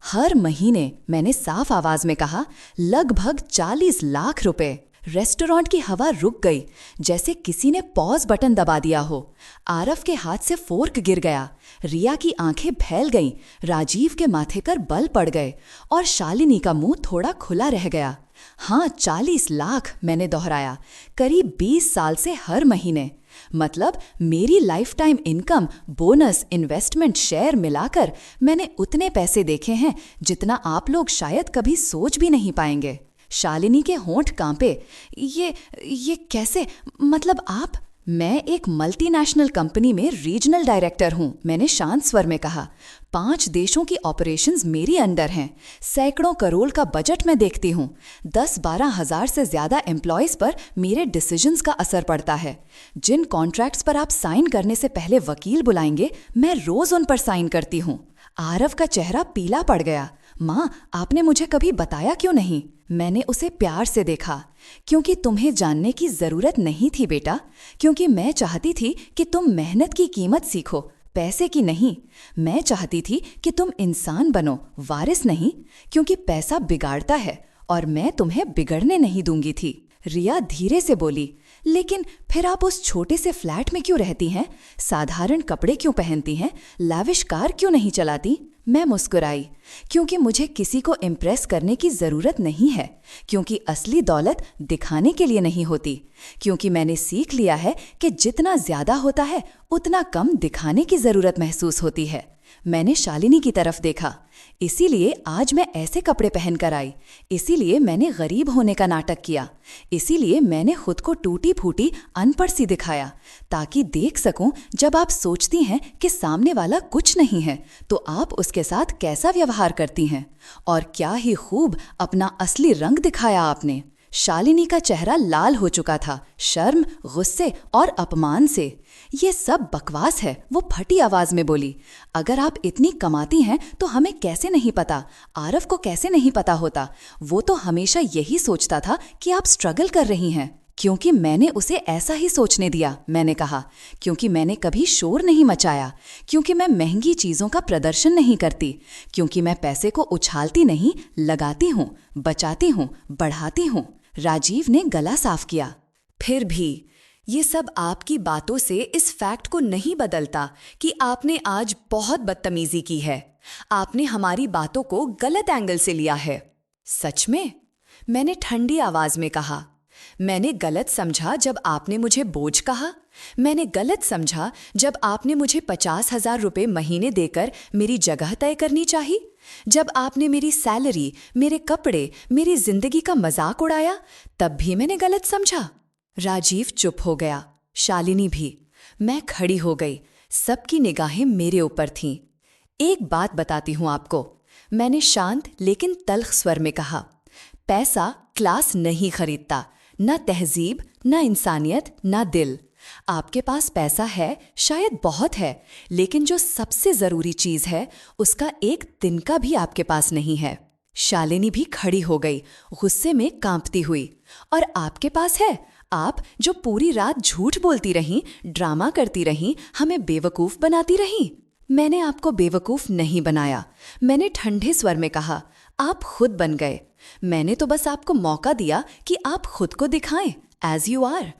हर महीने, मैंने साफ आवाज में कहा, लगभग 40 लाख रुपए। रेस्टोरेंट की हवा रुक गई, जैसे किसी ने पॉज बटन दबा दिया हो। आरव के हाथ से फोर्क गिर गया। रिया की आंखें फैल गईं, राजीव के माथे पर बल पड़ गए, और शालिनी का मुंह थोड़ा खुला रह गया। हाँ, 40 लाख, मैंने दोहराया। करीब 20 साल से हर महीने। मतलब मेरी life time income, bonus, investment, share मिलाकर मैंने उतने पैसे देखे हैं जितना आप लोग शायद कभी सोच भी नहीं पाएंगे। शालिनी के होंठ कांपे। ये कैसे? मतलब आप? मैं एक मल्टीनेशनल कंपनी में रीजनल डायरेक्टर हूं, मैंने शांत स्वर में कहा। 5 देशों की ऑपरेशंस मेरी अंडर हैं। सैकड़ों करोड़ का बजट मैं देखती हूं। 10-12 हजार से ज्यादा एम्प्लॉयज पर मेरे डिसीजंस का असर पड़ता है। जिन कॉन्ट्रैक्ट्स पर आप साइन करने से पहले वकील बुलाएंगे, मैं रोज उन पर साइन करती हूं। आरव का चेहरा पीला पड़ गया। माँ, आपने मुझे कभी बताया क्यों नहीं? मैंने उसे प्यार से देखा। क्योंकि तुम्हें जानने की जरूरत नहीं थी बेटा, क्योंकि मैं चाहती थी कि तुम मेहनत की कीमत सीखो, पैसे की नहीं। मैं चाहती थी कि तुम इंसान बनो, वारिस नहीं, क्योंकि पैसा बिगाड़ता है और मैं तुम्हें बिगड़ने नहीं दूंगी थी। रिया धीरे से बोली, लेकिन फिर आप उस छोटे से फ्लैट में क्यों रहती हैं? साधारण कपड़े क्यों पहनती हैं? लाविश कार क्यों नहीं चलाती? मैं मुस्कुराई, क्योंकि मुझे किसी को इम्प्रेस करने की ज़रूरत नहीं है, क्योंकि असली दौलत दिखाने के लिए नहीं होती, क्योंकि मैंने सीख लिया है कि जितना ज़्यादा होता है उतना कम दिखाने की ज़रूरत महसूस होती है। मैंने शालिनी की तरफ देखा। इसीलिए आज मैं ऐसे कपड़े पहनकर आई, इसीलिए मैंने गरीब होने का नाटक किया, इसीलिए मैंने खुद को टूटी फूटी अनपढ़ सी दिखाया, ताकि देख सकूं जब आप सोचती हैं कि सामने वाला कुछ नहीं है तो आप उसके साथ कैसा व्यवहार करती हैं। और क्या ही खूब अपना असली रंग दिखाया आपने। शालिनी का चेहरा लाल हो चुका था, शर्म, गुस्से और अपमान से। ये सब बकवास है, वो फटी आवाज में बोली। अगर आप इतनी कमाती हैं तो हमें कैसे नहीं पता? आरव को कैसे नहीं पता होता? वो तो हमेशा यही सोचता था कि आप स्ट्रगल कर रही हैं। क्योंकि मैंने उसे ऐसा ही सोचने दिया, मैंने कहा। क्योंकि मैंने कभी शोर नहीं मचाया, क्योंकि मैं महंगी चीज़ों का प्रदर्शन नहीं करती, क्योंकि मैं पैसे को उछालती नहीं, लगाती हूँ, बचाती हूँ, बढ़ाती हूँ। राजीव ने गला साफ किया। फिर भी ये सब आपकी बातों से इस फैक्ट को नहीं बदलता कि आपने आज बहुत बदतमीजी की है। आपने हमारी बातों को गलत एंगल से लिया है। सच में? मैंने ठंडी आवाज में कहा। मैंने गलत समझा जब आपने मुझे बोझ कहा। मैंने गलत समझा जब आपने मुझे 50,000 रुपये महीने देकर मेरी जगह तय करनी चाहिए। जब आपने मेरी सैलरी, मेरे कपड़े, मेरी जिंदगी का मजाक उड़ाया, तब भी मैंने गलत समझा। राजीव चुप हो गया, शालिनी भी। मैं खड़ी हो गई। सबकी निगाहें मेरे ऊपर थीं। एक बात बताती हूं आपको, मैंने शांत लेकिन तल्ख स्वर में कहा। पैसा क्लास नहीं खरीदता, न तहजीब, न इंसानियत, न दिल। आपके पास पैसा है, शायद बहुत है, लेकिन जो सबसे जरूरी चीज है उसका एक दिन का भी आपके पास नहीं है। शालिनी भी खड़ी हो गई, गुस्से में कांपती हुई। और आपके पास है? आप जो पूरी रात झूठ बोलती रहीं, ड्रामा करती रहीं, हमें बेवकूफ बनाती रहीं। मैंने आपको बेवकूफ नहीं बनाया, मैंने ठंडे स्वर में कहा। आप खुद बन गए। मैंने तो बस आपको मौका दिया कि आप खुद को दिखाएं, एज यू आर।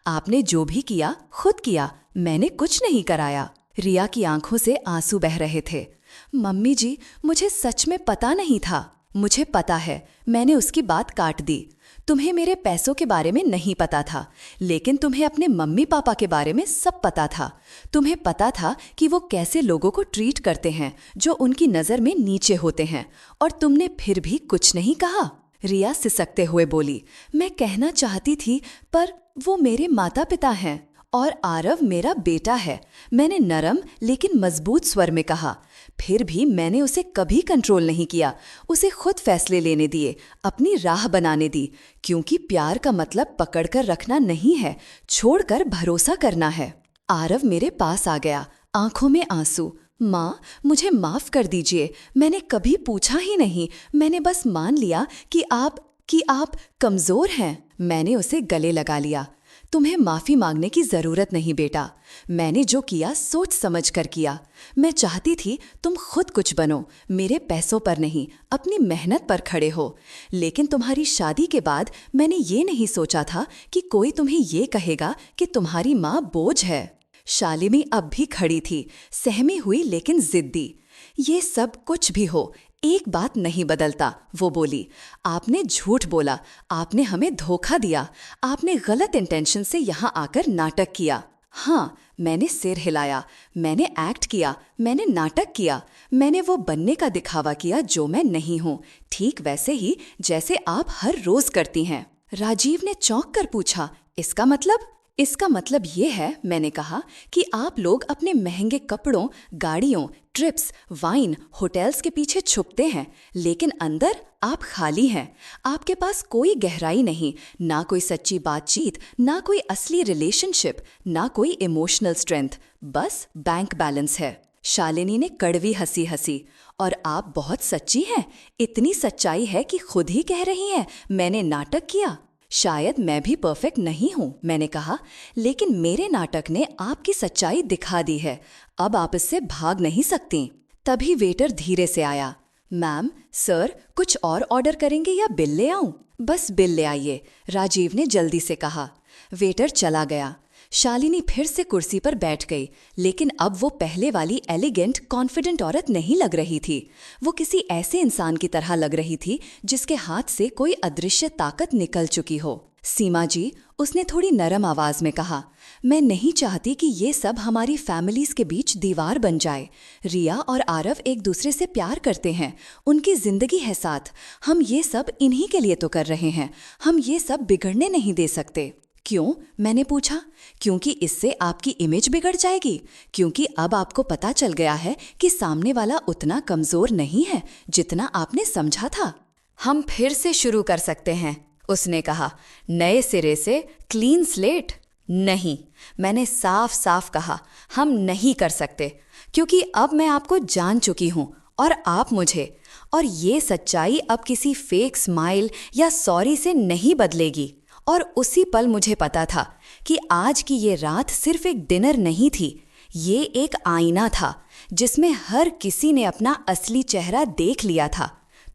आपने जो भी किया खुद किया, मैंने कुछ नहीं कराया। रिया की आंखों से आंसू बह रहे थे। मम्मी जी, मुझे सच में पता नहीं था। मुझे पता है, मैंने उसकी बात काट दी। तुम्हें मेरे पैसों के बारे में नहीं पता था, लेकिन तुम्हें अपने मम्मी पापा के बारे में सब पता था। तुम्हें पता था कि वो कैसे लोगों को ट्रीट करते हैं जो उनकी नज़र में नीचे होते हैं, और तुमने फिर भी कुछ नहीं कहा। रिया सिसकते हुए बोली, मैं कहना चाहती थी, पर वो मेरे माता पिता हैं और आरव मेरा बेटा है। मैंने नरम लेकिन मजबूत स्वर में कहा। फिर भी मैंने उसे कभी कंट्रोल नहीं किया, उसे खुद फैसले लेने दिए, अपनी राह बनाने दी, क्योंकि प्यार का मतलब पकड़कर रखना नहीं है, छोड़कर भरोसा करना है। आरव मेरे पास आ गया, आंखों में आंसू। माँ, मुझे माफ कर दीजिए, मैंने कभी पूछा ही नहीं, मैंने बस मान लिया कि आप कमजोर हैं। मैंने उसे गले लगा लिया। तुम्हें माफी मांगने की जरूरत नहीं बेटा, मैंने जो किया सोच समझ कर किया। मैं चाहती थी तुम खुद कुछ बनो, मेरे पैसों पर नहीं, अपनी मेहनत पर खड़े हो। लेकिन तुम्हारी शादी के बाद मैंने ये नहीं सोचा था कि कोई तुम्हें ये कहेगा कि तुम्हारी माँ बोझ है। शालिनी अब भी खड़ी थी, सहमी हुई लेकिन जिद्दी। ये सब कुछ भी हो, एक बात नहीं बदलता, वो बोली। आपने झूठ बोला, आपने हमें धोखा दिया, आपने गलत इंटेंशन से यहाँ आकर नाटक किया। हाँ, मैंने सिर हिलाया, मैंने एक्ट किया, मैंने नाटक किया, मैंने वो बनने का दिखावा किया जो मैं नहीं हूँ, ठीक वैसे ही जैसे आप हर रोज करती हैं। राजीव ने चौंक कर पूछा, इसका मतलब? इसका मतलब ये है, मैंने कहा, कि आप लोग अपने महंगे कपड़ों, गाड़ियों, ट्रिप्स, वाइन, होटल्स के पीछे छुपते हैं, लेकिन अंदर आप खाली हैं। आपके पास कोई गहराई नहीं, ना कोई सच्ची बातचीत, ना कोई असली रिलेशनशिप, ना कोई इमोशनल स्ट्रेंथ, बस बैंक बैलेंस है। शालिनी ने कड़वी हंसी हंसी। और आप बहुत सच्ची हैं। इतनी सच्चाई है कि खुद ही कह रही हैं मैंने नाटक किया। शायद मैं भी परफेक्ट नहीं हूं, मैंने कहा, लेकिन मेरे नाटक ने आपकी सच्चाई दिखा दी है। अब आप इससे भाग नहीं सकती। तभी वेटर धीरे से आया। मैम, सर कुछ और ऑर्डर करेंगे या बिल ले आऊं? बस बिल ले आइए, राजीव ने जल्दी से कहा। वेटर चला गया। शालिनी फिर से कुर्सी पर बैठ गई, लेकिन अब वो पहले वाली एलिगेंट कॉन्फिडेंट औरत नहीं लग रही थी। वो किसी ऐसे इंसान की तरह लग रही थी जिसके हाथ से कोई अदृश्य ताकत निकल चुकी हो। सीमा जी, उसने थोड़ी नरम आवाज में कहा, मैं नहीं चाहती कि ये सब हमारी फैमिलीज के बीच दीवार बन जाए। रिया और आरव एक दूसरे से प्यार करते हैं, उनकी जिंदगी है साथ। हम ये सब इन्हीं के लिए तो कर रहे हैं। हम ये सब बिगड़ने नहीं दे सकते। क्यों? मैंने पूछा। क्योंकि इससे आपकी इमेज बिगड़ जाएगी। क्योंकि अब आपको पता चल गया है कि सामने वाला उतना कमजोर नहीं है जितना आपने समझा था। हम फिर से शुरू कर सकते हैं, उसने कहा, नए सिरे से, क्लीन स्लेट। नहीं, मैंने साफ साफ कहा, हम नहीं कर सकते, क्योंकि अब मैं आपको जान चुकी हूं और आप मुझे। और ये सच्चाई अब किसी फेक स्माइल या सॉरी से नहीं बदलेगी। और उसी पल मुझे पता था कि आज की ये रात सिर्फ एक डिनर नहीं थी, ये एक आईना था जिसमें हर किसी ने अपना असली चेहरा देख लिया था।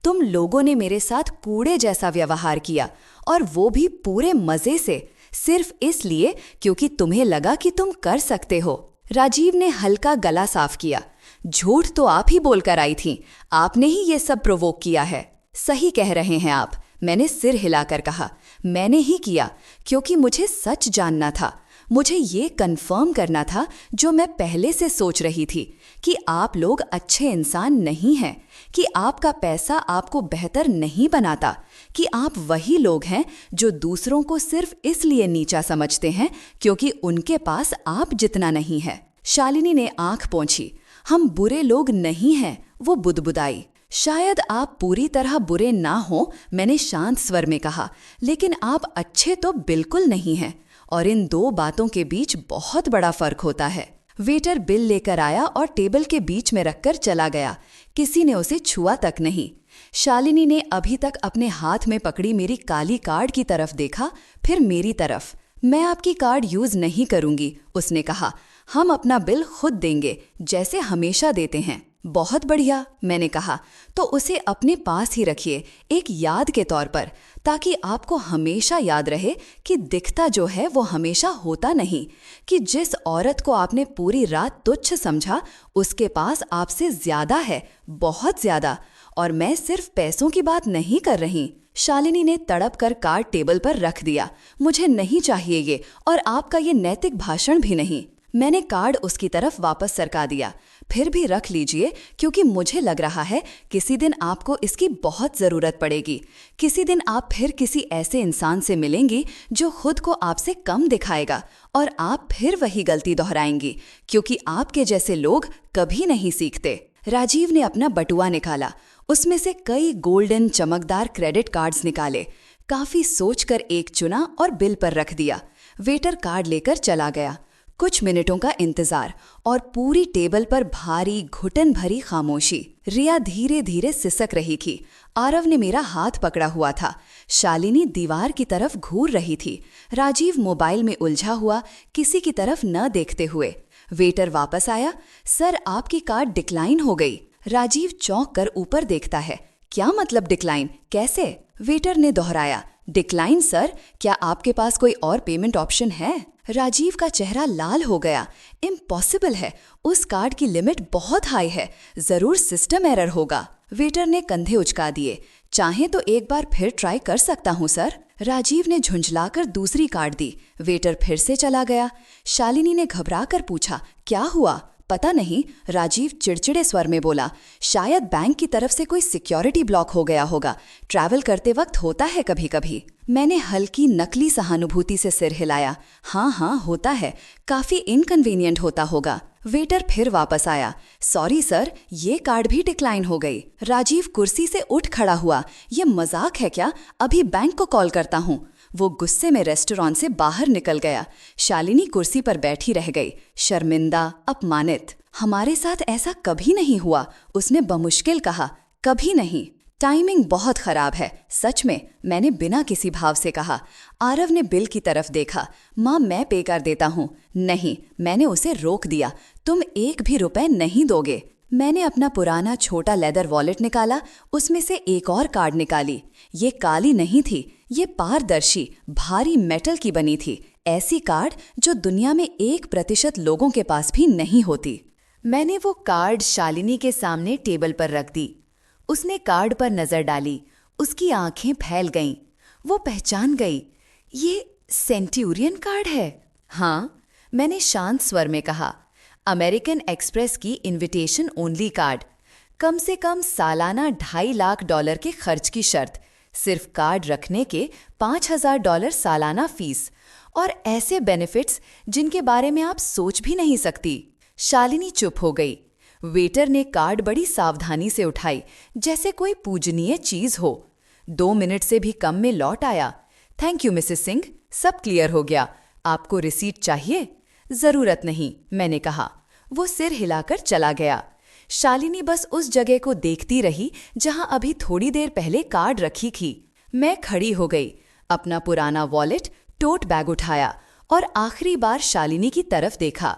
तुम लोगों ने मेरे साथ कूड़े जैसा व्यवहार किया, और वो भी पूरे मजे से, सिर्फ इसलिए क्योंकि तुम्हें लगा कि तुम कर सकते हो। राजीव ने हल्का गला साफ किया। झूठ तो आप ही बोलकर आई थीं, आपने ही ये सब प्रोवोक किया है। सही कह रहे हैं आप, मैंने सिर हिलाकर कहा। मैंने ही किया, क्योंकि मुझे सच जानना था। मुझे ये कंफर्म करना था जो मैं पहले से सोच रही थी, कि आप लोग अच्छे इंसान नहीं हैं, कि आपका पैसा आपको बेहतर नहीं बनाता, कि आप वही लोग हैं जो दूसरों को सिर्फ इसलिए नीचा समझते हैं क्योंकि उनके पास आप जितना नहीं है। शालिनी ने आंख पोंछी। हम बुरे लोग नहीं हैं, वो बुदबुदाई। शायद आप पूरी तरह बुरे ना हो, मैंने शांत स्वर में कहा, लेकिन आप अच्छे तो बिल्कुल नहीं हैं, और इन दो बातों के बीच बहुत बड़ा फर्क होता है। वेटर बिल लेकर आया और टेबल के बीच में रखकर चला गया। किसी ने उसे छुआ तक नहीं। शालिनी ने अभी तक अपने हाथ में पकड़ी मेरी काली कार्ड की तरफ देखा, फिर मेरी तरफ। मैं आपकी कार्ड यूज नहीं करूंगी, उसने कहा। हम अपना बिल खुद देंगे, जैसे हमेशा देते हैं। बहुत बढ़िया, मैंने कहा। तो उसे अपने पास ही रखिए, एक याद के तौर पर, ताकि आपको हमेशा याद रहे कि दिखता जो है वो हमेशा होता नहीं, कि जिस औरत को आपने पूरी रात तुच्छ समझा, उसके पास आपसे ज्यादा है, बहुत ज्यादा। और मैं सिर्फ पैसों की बात नहीं कर रही। शालिनी ने तड़प कर कार्ड टेबल पर रख दिया। मुझे नहीं चाहिए ये, और आपका ये नैतिक भाषण भी नहीं। मैंने कार्ड उसकी तरफ वापस सरका दिया। फिर भी रख लीजिए, क्योंकि मुझे लग रहा है किसी दिन आपको इसकी बहुत ज़रूरत पड़ेगी। किसी दिन आप फिर किसी ऐसे इंसान से मिलेंगी जो खुद को आपसे कम दिखाएगा, और आप फिर वही गलती दोहराएंगी, क्योंकि आपके जैसे लोग कभी नहीं सीखते। राजीव ने अपना बटुआ निकाला। उसमें से कई गोल्डन चमकदार क्रेडिट कार्ड्स निकाले। काफ़ी सोचकर एक चुना और बिल पर रख दिया। वेटर कार्ड लेकर चला गया। कुछ मिनटों का इंतजार, और पूरी टेबल पर भारी घुटन भरी खामोशी। रिया धीरे धीरे सिसक रही थी। आरव ने मेरा हाथ पकड़ा हुआ था। शालिनी दीवार की तरफ घूर रही थी। राजीव मोबाइल में उलझा हुआ, किसी की तरफ न देखते हुए। वेटर वापस आया। सर, आपकी कार्ड डिक्लाइन हो गई। राजीव चौंक कर ऊपर देखता है। क्या मतलब डिक्लाइन? कैसे? वेटर ने दोहराया। डिक्लाइन सर, क्या आपके पास कोई और पेमेंट ऑप्शन है? राजीव का चेहरा लाल हो गया। इम्पॉसिबल है, उस कार्ड की लिमिट बहुत हाई है, जरूर सिस्टम एरर होगा। वेटर ने कंधे उचका दिए। चाहे तो एक बार फिर ट्राई कर सकता हूँ सर। राजीव ने झुंझलाकर दूसरी कार्ड दी। वेटर फिर से चला गया। शालिनी ने घबराकर पूछा, क्या हुआ? पता नहीं, राजीव चिड़चिड़े स्वर में बोला। शायद बैंक की तरफ से कोई सिक्योरिटी ब्लॉक हो गया होगा। ट्रैवल करते वक्त होता है कभी कभी। मैंने हल्की नकली सहानुभूति से सिर हिलाया। हाँ, होता है, काफी इनकन्वीनियंट होता होगा। वेटर फिर वापस आया। सॉरी सर, ये कार्ड भी डिक्लाइन हो गई। राजीव कुर्सी से उठ खड़ा हुआ। ये मजाक है क्या? अभी बैंक को कॉल करता हूँ। वो गुस्से में रेस्टोरेंट से बाहर निकल गया। शालिनी कुर्सी पर बैठी रह गई, शर्मिंदा, अपमानित। हमारे साथ ऐसा कभी नहीं हुआ, उसने बमुश्किल कहा। कभी नहीं। टाइमिंग बहुत खराब है, सच में, मैंने बिना किसी भाव से कहा। आरव ने बिल की तरफ देखा। माँ, मैं पे कर देता हूँ। नहीं, मैंने उसे रोक दिया। तुम एक भी रुपए नहीं दोगे। मैंने अपना पुराना छोटा लेदर वॉलेट निकाला, उसमें से एक और कार्ड निकाली। ये काली नहीं थी, ये पारदर्शी, भारी मेटल की बनी थी। ऐसी कार्ड जो दुनिया में 1% लोगों के पास भी नहीं होती। मैंने वो कार्ड शालिनी के सामने टेबल पर रख दी। उसने कार्ड पर नजर डाली, उसकी आंखें फैल गईं। वो पहचान गई, ये सेंट्यूरियन कार्ड है। हाँ, मैंने शांत स्वर में कहा। अमेरिकन एक्सप्रेस की इनविटेशन ओनली कार्ड। कम से कम सालाना $2.5 लाख के खर्च की शर्त, सिर्फ कार्ड रखने के $5,000 सालाना फीस, और ऐसे बेनिफिट्स जिनके बारे में आप सोच भी नहीं सकती। शालिनी चुप हो गई। वेटर ने कार्ड बड़ी सावधानी से उठाई, जैसे कोई पूजनीय चीज हो। 2 मिनट से भी कम में लौट आया। थैंक यू मिसेस सिंह, सब क्लियर हो गया। आपको रिसीट चाहिए? जरूरत नहीं, मैंने कहा। वो सिर हिलाकर चला गया। शालिनी बस उस जगह को देखती रही जहां अभी थोड़ी देर पहले कार्ड रखी थी। मैं खड़ी हो गई, अपना पुराना वॉलेट, टोट बैग उठाया और आखिरी बार शालिनी की तरफ देखा।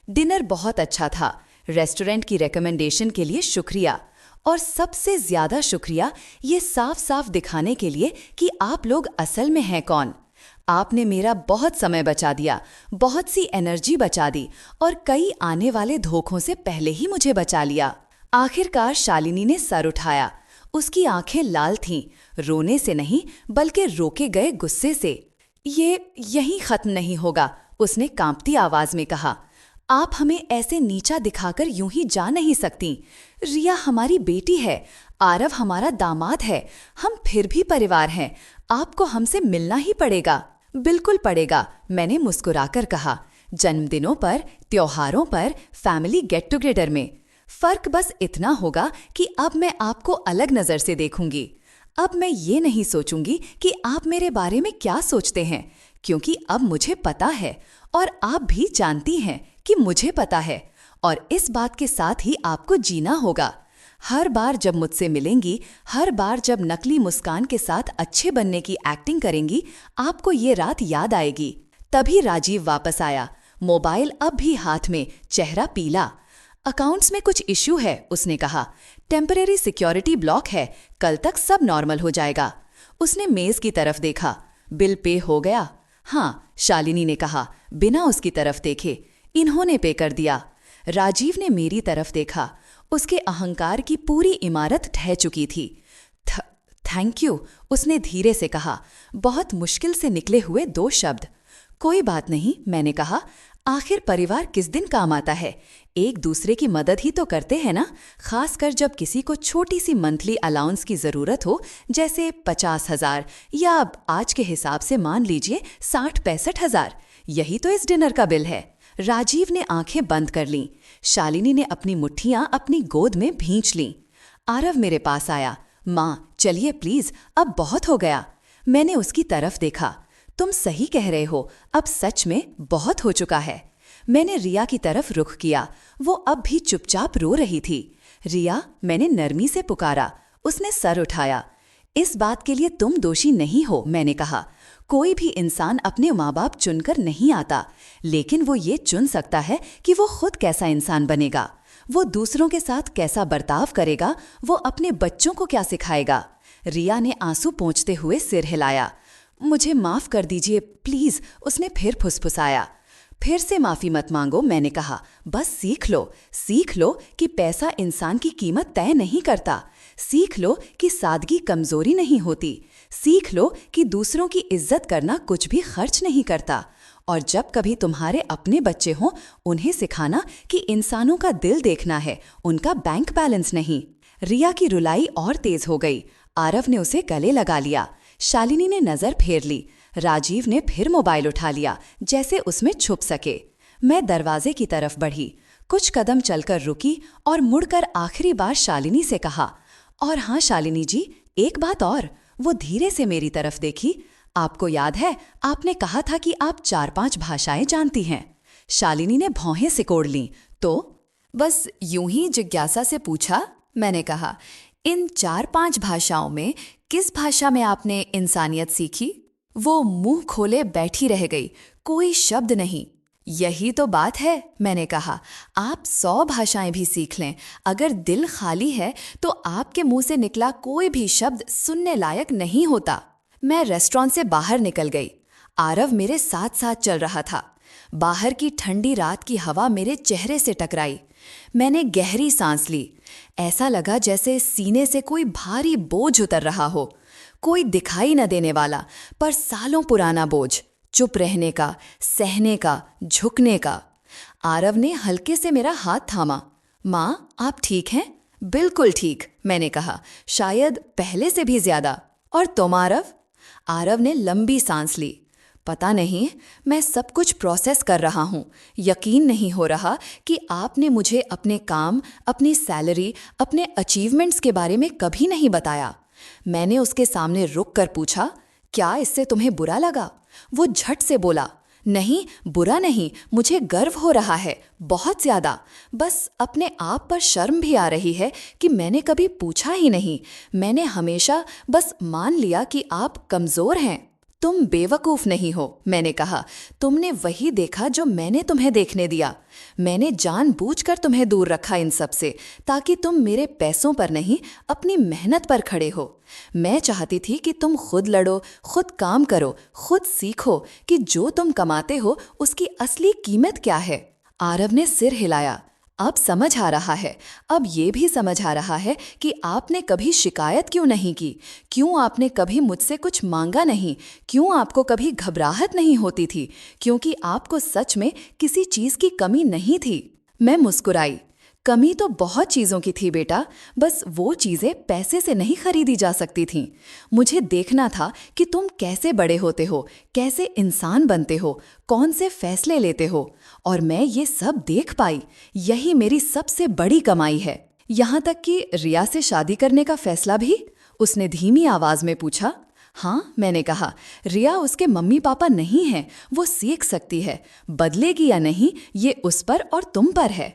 डिनर बहुत अच्छा था। रेस्टोरेंट की रिकमेंडेशन के लिए शुक्रिया, और सबसे ज्यादा शुक्रिया ये साफ साफ दिखाने के लिए कि आप लोग असल में हैं कौन। आपने मेरा बहुत समय बचा दिया, बहुत सी एनर्जी बचा दी, और कई आने वाले धोखों से पहले ही मुझे बचा लिया। आखिरकार शालिनी ने सर उठाया। उसकी आंखें लाल थीं, रोने से नहीं बल्कि रोके गए गुस्से से। ये यहीं खत्म नहीं होगा, उसने कांपती आवाज में कहा। आप हमें ऐसे नीचा दिखाकर यूं ही जा नहीं सकती। रिया हमारी बेटी है, आरव हमारा दामाद है, हम फिर भी परिवार हैं। आपको हमसे मिलना ही पड़ेगा। बिल्कुल पड़ेगा, मैंने मुस्कुराकर कहा। जन्मदिनों पर, त्योहारों पर, फैमिली गेट टुगेदर में। फर्क बस इतना होगा कि अब मैं आपको अलग नजर से देखूंगी। अब मैं ये नहीं सोचूंगी कि आप मेरे बारे में क्या सोचते हैं, क्योंकि अब मुझे पता है, और आप भी जानती हैं कि मुझे पता है। और इस बात के साथ ही आपको जीना होगा। हर बार जब मुझसे मिलेंगी, हर बार जब नकली मुस्कान के साथ अच्छे बनने की एक्टिंग करेंगी, आपको ये रात याद आएगी। तभी राजीव वापस आया, मोबाइल अब भी हाथ में, चेहरा पीला। अकाउंट्स में कुछ इश्यू है, उसने कहा। टेम्परेरी सिक्योरिटी ब्लॉक है, कल तक सब नॉर्मल हो जाएगा। उसने मेज की तरफ देखा। बिल पे हो गया? हाँ, शालिनी ने कहा, बिना उसकी तरफ देखे। इन्होंने पे कर दिया। राजीव ने मेरी तरफ देखा। उसके अहंकार की पूरी इमारत ढह चुकी थी। थैंक यू, उसने धीरे से कहा, बहुत मुश्किल से निकले हुए 2 शब्द। कोई बात नहीं, मैंने कहा। आखिर परिवार किस दिन काम आता है? एक दूसरे की मदद ही तो करते हैं ना, खासकर जब किसी को छोटी सी मंथली अलाउंस की जरूरत हो, जैसे 50,000 या आज के हिसाब से मान लीजिए 60-65 हजार। यही तो इस डिनर का बिल है। राजीव ने आंखें बंद कर लीं। शालिनी ने अपनी मुट्ठियां अपनी गोद में भींच लीं। आरव मेरे पास आया। माँ, चलिए प्लीज, अब बहुत हो गया। मैंने उसकी तरफ देखा। तुम सही कह रहे हो, अब सच में बहुत हो चुका है। मैंने रिया की तरफ रुख किया। वो अब भी चुपचाप रो रही थी। रिया, मैंने नरमी से पुकारा। उसने सर उठाया। इस बात के लिए तुम दोषी नहीं हो, मैंने कहा। कोई भी इंसान अपने माँ बाप चुनकर नहीं आता, लेकिन वो ये चुन सकता है कि वो खुद कैसा इंसान बनेगा, वो दूसरों के साथ कैसा बर्ताव करेगा, वो अपने बच्चों को क्या सिखाएगा। रिया ने आंसू पोंछते हुए सिर हिलाया। मुझे माफ कर दीजिए प्लीज, उसने फिर फुसफुसाया। फिर से माफी मत मांगो, मैंने कहा। बस सीख लो कि पैसा इंसान की कीमत तय नहीं करता। सीख लो कि सादगी कमजोरी नहीं होती। सीख लो कि दूसरों की इज्जत करना कुछ भी खर्च नहीं करता। और जब कभी तुम्हारे अपने बच्चे हों, उन्हें सिखाना कि इंसानों का दिल देखना है, उनका बैंक बैलेंस नहीं। रिया की रुलाई और तेज हो गई। आरव ने उसे गले लगा लिया। शालिनी ने नजर फेर ली। राजीव ने फिर मोबाइल उठा लिया, जैसे उसमें छुप सके। मैं दरवाजे की तरफ बढ़ी, कुछ कदम चलकर रुकी और मुड़कर आखिरी बार शालिनी से कहा, और हाँ शालिनी जी, एक बात और। वो धीरे से मेरी तरफ देखी। आपको याद है, आपने कहा था कि आप 4-5 भाषाएं जानती हैं। शालिनी ने भौहें सिकोड़ लीं। तो बस यूं ही जिज्ञासा से पूछा। मैंने कहा, इन 4-5 भाषाओं में किस भाषा में आपने इंसानियत सीखी? वो मुंह खोले बैठी रह गई, कोई शब्द नहीं। यही तो बात है, मैंने कहा। आप 100 भाषाएं भी सीख लें, अगर दिल खाली है तो आपके मुंह से निकला कोई भी शब्द सुनने लायक नहीं होता। मैं रेस्टोरेंट से बाहर निकल गई। आरव मेरे साथ साथ चल रहा था। बाहर की ठंडी रात की हवा मेरे चेहरे से टकराई। मैंने गहरी सांस ली। ऐसा लगा जैसे सीने से कोई भारी बोझ उतर रहा हो, कोई दिखाई न देने वाला पर सालों पुराना बोझ, चुप रहने का, सहने का, झुकने का। आरव ने हल्के से मेरा हाथ थामा। माँ, आप ठीक हैं? बिल्कुल ठीक, मैंने कहा, शायद पहले से भी ज्यादा। और तुम आरव? आरव ने लंबी सांस ली। पता नहीं, मैं सब कुछ प्रोसेस कर रहा हूँ। यकीन नहीं हो रहा कि आपने मुझे अपने काम, अपनी सैलरी, अपने अचीवमेंट्स के बारे में कभी नहीं बताया। मैंने उसके सामने रुक कर पूछा, क्या इससे तुम्हें बुरा लगा? वो झट से बोला, नहीं, बुरा नहीं, मुझे गर्व हो रहा है, बहुत ज्यादा। बस अपने आप पर शर्म भी आ रही है कि मैंने कभी पूछा ही नहीं। मैंने हमेशा बस मान लिया कि आप कमजोर हैं। तुम बेवकूफ नहीं हो, मैंने कहा। तुमने वही देखा जो मैंने तुम्हें देखने दिया। मैंने जानबूझकर तुम्हें दूर रखा इन सब से, ताकि तुम मेरे पैसों पर नहीं, अपनी मेहनत पर खड़े हो। मैं चाहती थी कि तुम खुद लड़ो, खुद काम करो, खुद सीखो कि जो तुम कमाते हो उसकी असली कीमत क्या है। आरव ने सिर हिलाया। अब समझ आ रहा है, अब ये भी समझ आ रहा है कि आपने कभी शिकायत क्यों नहीं की, क्यों आपने कभी मुझसे कुछ मांगा नहीं, क्यों आपको कभी घबराहट नहीं होती थी, क्योंकि आपको सच में किसी चीज की कमी नहीं थी। मैं मुस्कुराई। कमी तो बहुत चीज़ों की थी बेटा, बस वो चीज़ें पैसे से नहीं खरीदी जा सकती थीं। मुझे देखना था कि तुम कैसे बड़े होते हो, कैसे इंसान बनते हो, कौन से फैसले लेते हो, और मैं ये सब देख पाई। यही मेरी सबसे बड़ी कमाई है। यहाँ तक कि रिया से शादी करने का फैसला भी? उसने धीमी आवाज़ में पूछा। हाँ, मैंने कहा, रिया उसके मम्मी पापा नहीं हैं, वो सीख सकती है। बदलेगी या नहीं, ये उस पर और तुम पर है।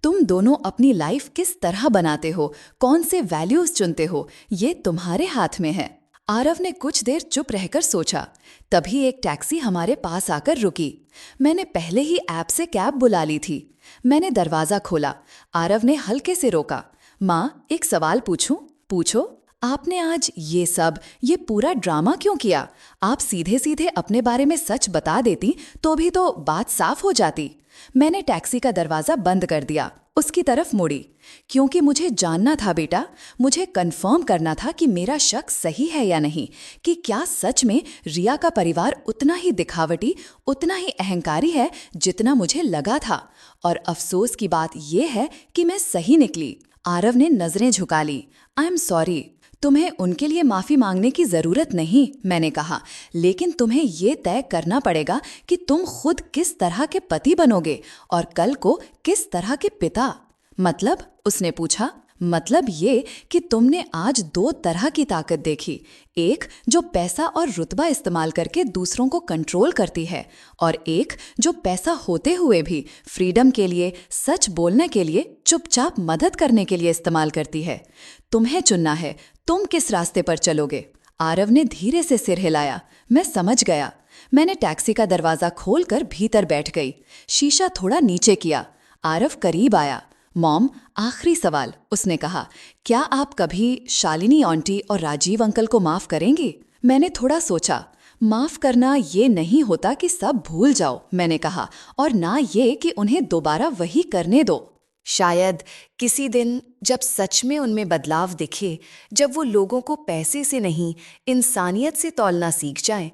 तुम दोनों अपनी लाइफ किस तरह बनाते हो, कौन से वैल्यूज चुनते हो, ये तुम्हारे हाथ में है। आरव ने कुछ देर चुप रहकर सोचा। तभी एक टैक्सी हमारे पास आकर रुकी। मैंने पहले ही ऐप से कैब बुला ली थी। मैंने दरवाज़ा खोला। आरव ने हल्के से रोका। माँ, एक सवाल पूछूं? पूछो। आपने आज ये पूरा ड्रामा क्यों किया? आप सीधे सीधे अपने बारे में सच बता देती तो भी तो बात साफ हो जाती। मैंने टैक्सी का दरवाज़ा बंद कर दिया, उसकी तरफ मुड़ी। क्योंकि मुझे जानना था बेटा, मुझे कंफर्म करना था कि मेरा शक सही है या नहीं, कि क्या सच में रिया का परिवार उतना ही दिखावटी, उतना ही अहंकारी है जितना मुझे लगा था। और अफसोस की बात यह है कि मैं सही निकली। आरव ने नजरें झुका ली। I am sorry. तुम्हें उनके लिए माफ़ी मांगने की ज़रूरत नहीं, मैंने कहा, लेकिन तुम्हें ये तय करना पड़ेगा कि तुम खुद किस तरह के पति बनोगे और कल को किस तरह के पिता। मतलब? उसने पूछा। मतलब ये कि तुमने आज 2 तरह की ताकत देखी, एक जो पैसा और रुतबा इस्तेमाल करके दूसरों को कंट्रोल करती है, और एक जो पैसा होते हुए भी फ्रीडम के लिए, सच बोलने के लिए, चुपचाप मदद करने के लिए इस्तेमाल करती है। तुम्हें चुनना है, तुम किस रास्ते पर चलोगे। आरव ने धीरे से सिर हिलाया। मैं समझ गया। मैंने टैक्सी का दरवाज़ा खोलकर भीतर बैठ गई, शीशा थोड़ा नीचे किया। आरव करीब आया। मॉम, आखिरी सवाल, उसने कहा, क्या आप कभी शालिनी आंटी और राजीव अंकल को माफ़ करेंगी? मैंने थोड़ा सोचा। माफ़ करना ये नहीं होता कि सब भूल जाओ, मैंने कहा, और ना ये कि उन्हें दोबारा वही करने दो। शायद किसी दिन जब सच में उनमें बदलाव दिखे, जब वो लोगों को पैसे से नहीं, इंसानियत से तौलना सीख जाएं,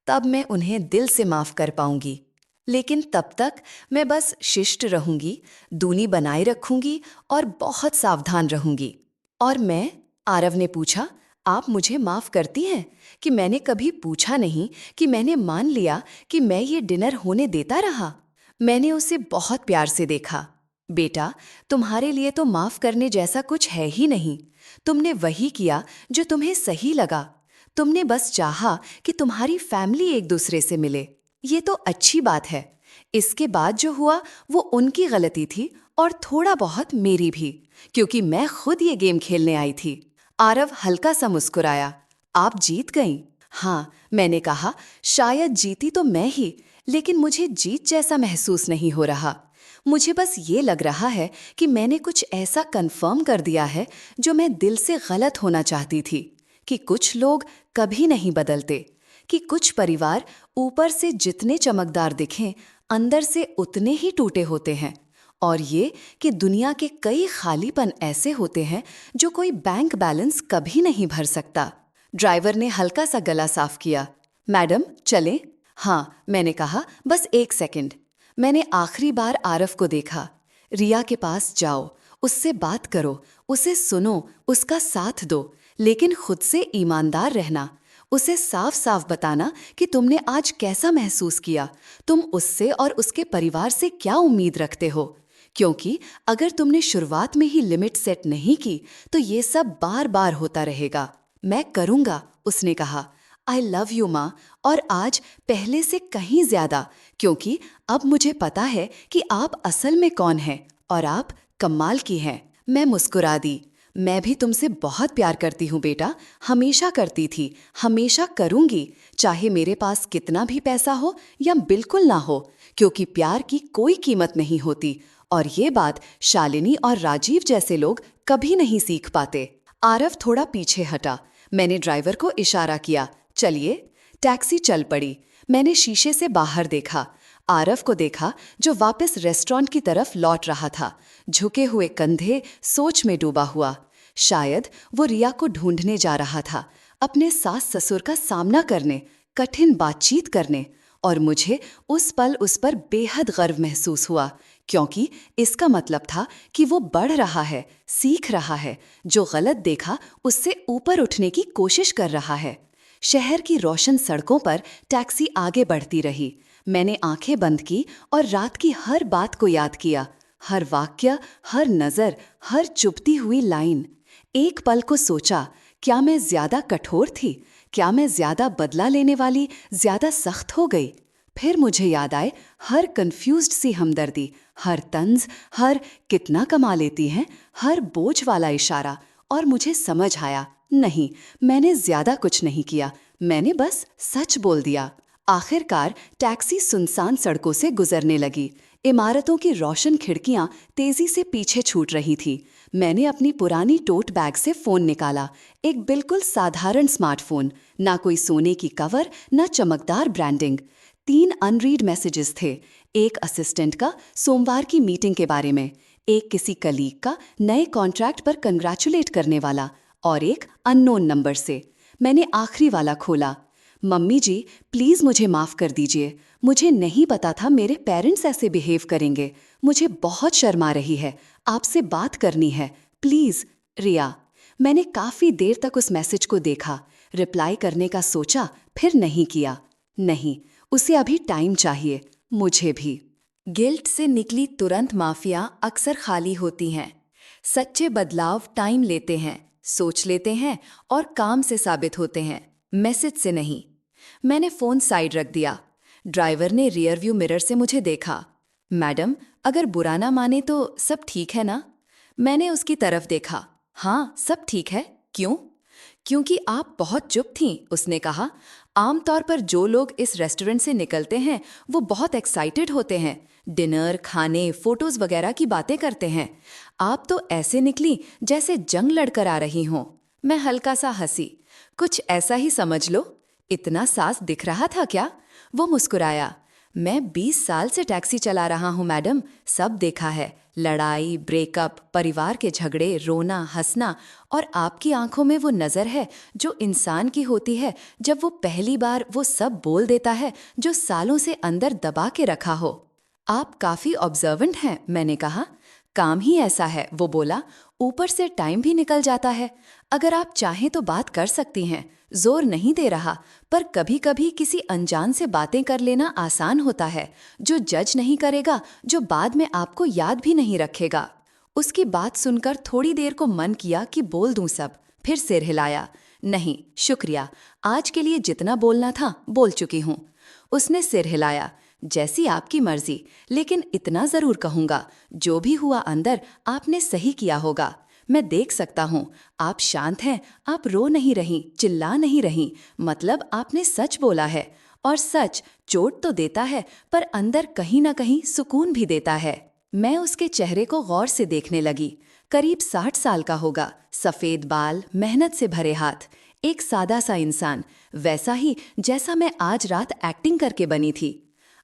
तब मैं उन्हें दिल से माफ़ कर पाऊंगी। लेकिन तब तक मैं बस शिष्ट रहूंगी, दूनी बनाए रखूंगी और बहुत सावधान रहूंगी। और मैं? आरव ने पूछा, आप मुझे माफ़ करती हैं कि मैंने कभी पूछा नहीं, कि मैंने मान लिया कि मैं ये डिनर होने देता रहा? मैंने उसे बहुत प्यार से देखा। बेटा, तुम्हारे लिए तो माफ़ करने जैसा कुछ है ही नहीं। तुमने वही किया जो तुम्हें सही लगा। तुमने बस चाहा कि तुम्हारी फैमिली एक दूसरे से मिले। ये तो अच्छी बात है। इसके बाद जो हुआ वो उनकी गलती थी और थोड़ा बहुत मेरी भी, क्योंकि मैं खुद ये गेम खेलने आई थी। आरव हल्का सा मुस्कुराया। आप जीत गईं? हाँ, मैंने कहा। शायद जीती तो मैं ही, लेकिन मुझे जीत जैसा महसूस नहीं हो रहा। मुझे बस ये लग रहा है कि मैंने कुछ ऐसा कंफर्म कर दिया है जो मैं दिल से गलत होना चाहती थी, कि कुछ लोग कभी नहीं बदलते, कि कुछ परिवार ऊपर से जितने चमकदार दिखें अंदर से उतने ही टूटे होते हैं, और ये कि दुनिया के कई खालीपन ऐसे होते हैं जो कोई बैंक बैलेंस कभी नहीं भर सकता। ड्राइवर ने हल्का सा गला साफ किया। मैडम, चलें? हाँ, मैंने कहा, बस 1 सेकंड। मैंने आखिरी बार आरव को देखा। रिया के पास जाओ, उससे बात करो, उसे सुनो, उसका साथ दो, लेकिन खुद से ईमानदार रहना। उसे साफ साफ बताना कि तुमने आज कैसा महसूस किया, तुम उससे और उसके परिवार से क्या उम्मीद रखते हो, क्योंकि अगर तुमने शुरुआत में ही लिमिट सेट नहीं की तो ये सब बार बार होता रहेगा। मैं करूँगा, उसने कहा। आई लव यू माँ, और आज पहले से कहीं ज्यादा, क्योंकि अब मुझे पता है कि आप असल में कौन हैं और आप कमाल की हैं। मैं मुस्कुरा दी। मैं भी तुमसे बहुत प्यार करती हूँ बेटा, हमेशा करती थी, हमेशा करूँगी, चाहे मेरे पास कितना भी पैसा हो या बिल्कुल ना हो, क्योंकि प्यार की कोई कीमत नहीं होती, और ये बात शालिनी और राजीव जैसे लोग कभी नहीं सीख पाते। आरव थोड़ा पीछे हटा। मैंने ड्राइवर को इशारा किया, चलिए। टैक्सी चल पड़ी। मैंने शीशे से बाहर देखा, आरव को देखा जो वापस रेस्टोरेंट की तरफ लौट रहा था, झुके हुए कंधे, सोच में डूबा हुआ। शायद वो रिया को ढूंढने जा रहा था, अपने सास ससुर का सामना करने, कठिन बातचीत करने, और मुझे उस पल उस पर बेहद गर्व महसूस हुआ, क्योंकि इसका मतलब था कि वो बढ़ रहा है, सीख रहा है, जो गलत देखा उससे ऊपर उठने की कोशिश कर रहा है। शहर की रोशन सड़कों पर टैक्सी आगे बढ़ती रही। मैंने आंखें बंद की और रात की हर बात को याद किया, हर वाक्य, हर नज़र, हर चुभती हुई लाइन। एक पल को सोचा, क्या मैं ज्यादा कठोर थी? क्या मैं ज्यादा बदला लेने वाली, ज्यादा सख्त हो गई? फिर मुझे याद आए हर कंफ्यूज्ड सी हमदर्दी, हर तंज, हर कितना कमा लेती हैं, हर बोझ वाला इशारा, और मुझे समझ आया, नहीं, मैंने ज्यादा कुछ नहीं किया, मैंने बस सच बोल दिया। आखिरकार टैक्सी सुनसान सड़कों से गुजरने लगी। इमारतों की रोशन खिड़कियां तेजी से पीछे छूट रही थी। मैंने अपनी पुरानी टोट बैग से फोन निकाला, एक बिल्कुल साधारण स्मार्टफोन, ना कोई सोने की कवर, ना चमकदार ब्रांडिंग। 3 अनरीड मैसेजेस थे, एक असिस्टेंट का सोमवार की मीटिंग के बारे में, एक किसी कलीग का नए कॉन्ट्रैक्ट पर कंग्रेचुलेट करने वाला, और एक अननोन नंबर से। मैंने आखिरी वाला खोला। मम्मी जी, प्लीज़ मुझे माफ़ कर दीजिए, मुझे नहीं पता था मेरे पेरेंट्स ऐसे बिहेव करेंगे, मुझे बहुत शर्म आ रही है, आपसे बात करनी है, प्लीज़। रिया। मैंने काफ़ी देर तक उस मैसेज को देखा, रिप्लाई करने का सोचा, फिर नहीं किया। नहीं, उसे अभी टाइम चाहिए, मुझे भी। गिल्ट से निकली तुरंत माफिया अक्सर खाली होती हैं। सच्चे बदलाव टाइम लेते हैं, सोच लेते हैं और काम से साबित होते हैं, मैसेज से नहीं। मैंने फ़ोन साइड रख दिया। ड्राइवर ने रियर व्यू मिरर से मुझे देखा। मैडम, अगर बुरा ना माने तो सब ठीक है ना? मैंने उसकी तरफ देखा। हाँ, सब ठीक है। क्यों? क्योंकि आप बहुत चुप थीं, उसने कहा। आमतौर पर जो लोग इस रेस्टोरेंट से निकलते हैं वो बहुत एक्साइटेड होते हैं, डिनर, खाने, फोटोज वगैरह की बातें करते हैं। आप तो ऐसे निकली जैसे जंग लड़कर आ रही हों। मैं हल्का सा हंसी। कुछ ऐसा ही समझ लो। इतना सास दिख रहा था क्या? वो मुस्कुराया। मैं 20 साल से टैक्सी चला रहा हूँ मैडम, सब देखा है, लड़ाई, ब्रेकअप, परिवार के झगड़े, रोना, हंसना, और आपकी आंखों में वो नज़र है जो इंसान की होती है जब वो पहली बार वो सब बोल देता है जो सालों से अंदर दबा के रखा हो। आप काफ़ी ऑब्जर्वेंट हैं, मैंने कहा। काम ही ऐसा है, वो बोला। ऊपर से टाइम भी निकल जाता है। अगर आप चाहें तो बात कर सकती हैं, जोर नहीं दे रहा, पर कभी कभी किसी अनजान से बातें कर लेना आसान होता है, जो जज नहीं करेगा, जो बाद में आपको याद भी नहीं रखेगा। उसकी बात सुनकर थोड़ी देर को मन किया कि बोल दूं सब, फिर सिर हिलाया। नहीं शुक्रिया, आज के लिए जितना बोलना था बोल चुकी हूँ। उसने सिर हिलाया। जैसी आपकी मर्जी, लेकिन इतना जरूर कहूंगा, जो भी हुआ अंदर आपने सही किया होगा। मैं देख सकता हूँ आप शांत हैं, आप रो नहीं रही, चिल्ला नहीं रही, मतलब आपने सच बोला है। और सच चोट तो देता है, पर अंदर कहीं ना कहीं सुकून भी देता है। मैं उसके चेहरे को गौर से देखने लगी। करीब 60 साल का होगा, सफ़ेद बाल, मेहनत से भरे हाथ, एक सादा सा इंसान, वैसा ही जैसा मैं आज रात एक्टिंग करके बनी थी।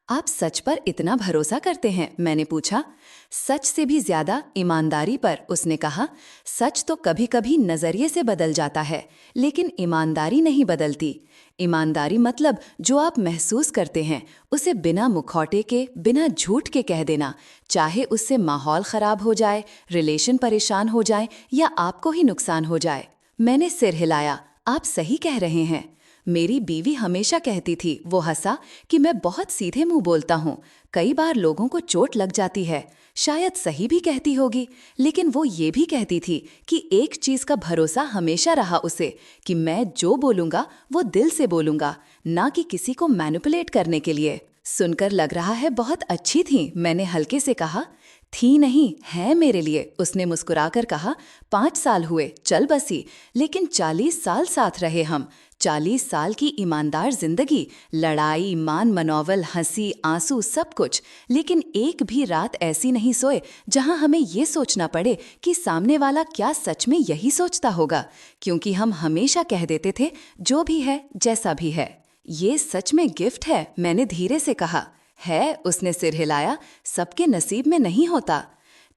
आप सच पर इतना भरोसा करते हैं? मैंने पूछा। सच से भी ज्यादा ईमानदारी पर, उसने कहा। सच तो कभी कभी नजरिए से बदल जाता है, लेकिन ईमानदारी नहीं बदलती। ईमानदारी मतलब जो आप महसूस करते हैं उसे बिना मुखौटे के, बिना झूठ के कह देना, चाहे उससे माहौल खराब हो जाए, रिलेशन परेशान हो जाए या आपको ही नुकसान हो जाए। मैंने सिर हिलाया। आप सही कह रहे हैं। मेरी बीवी हमेशा कहती थी, वो हंसा, कि मैं बहुत सीधे मुंह बोलता हूँ। कई बार लोगों को चोट लग जाती है, शायद सही भी कहती होगी, लेकिन वो ये भी कहती थी कि एक चीज का भरोसा हमेशा रहा उसे, कि मैं जो बोलूंगा वो दिल से बोलूंगा, ना कि किसी को मैनिपुलेट करने के लिए। सुनकर लग रहा है बहुत अच्छी थी, मैंने हल्के से कहा। थी नहीं, है मेरे लिए, उसने मुस्कुराकर कहा। 5 साल हुए चल बसी, लेकिन 40 साल साथ रहे हम। 40 साल की ईमानदार जिंदगी, लड़ाई, मान मनोवल, हंसी, आंसू, सब कुछ। लेकिन एक भी रात ऐसी नहीं सोए जहां हमें ये सोचना पड़े कि सामने वाला क्या सच में यही सोचता होगा, क्योंकि हम हमेशा कह देते थे जो भी है जैसा भी है। ये सच में गिफ्ट है, मैंने धीरे से कहा। है, उसने सिर हिलाया। सबके नसीब में नहीं होता।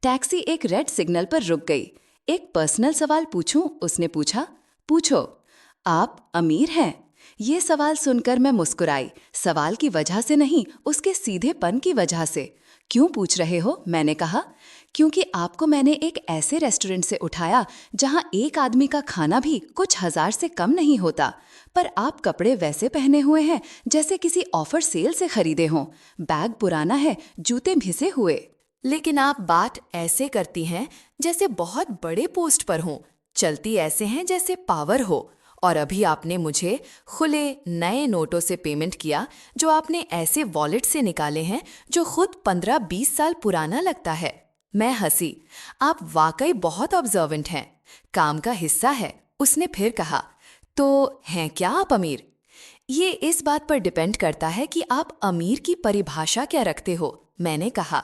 टैक्सी एक रेड सिग्नल पर रुक गई। एक पर्सनल सवाल पूछूं? उसने पूछा। पूछो। आप अमीर हैं? ये सवाल सुनकर मैं मुस्कुराई। सवाल की वजह से नहीं, उसके सीधेपन की वजह से। क्यों पूछ रहे हो? मैंने कहा। क्योंकि आपको मैंने एक ऐसे रेस्टोरेंट से उठाया जहां एक आदमी का खाना भी कुछ 1000 से कम नहीं होता, पर आप कपड़े वैसे पहने हुए हैं जैसे किसी ऑफर सेल से खरीदे हों। बैग पुराना है, जूते भिसे हुए। लेकिन आप बात ऐसे करती हैं जैसे बहुत बड़े पोस्ट पर हों, चलती ऐसे हैं जैसे पावर हो। और अभी आपने मुझे खुले नए नोटों से पेमेंट किया, जो आपने ऐसे वॉलेट से निकाले हैं जो खुद 15-20 साल पुराना लगता है। मैं हंसी। आप वाकई बहुत ऑब्जर्वेंट हैं, काम का हिस्सा है, उसने फिर कहा। तो हैं क्या आप अमीर? ये इस बात पर डिपेंड करता है कि आप अमीर की परिभाषा क्या रखते हो, मैंने कहा।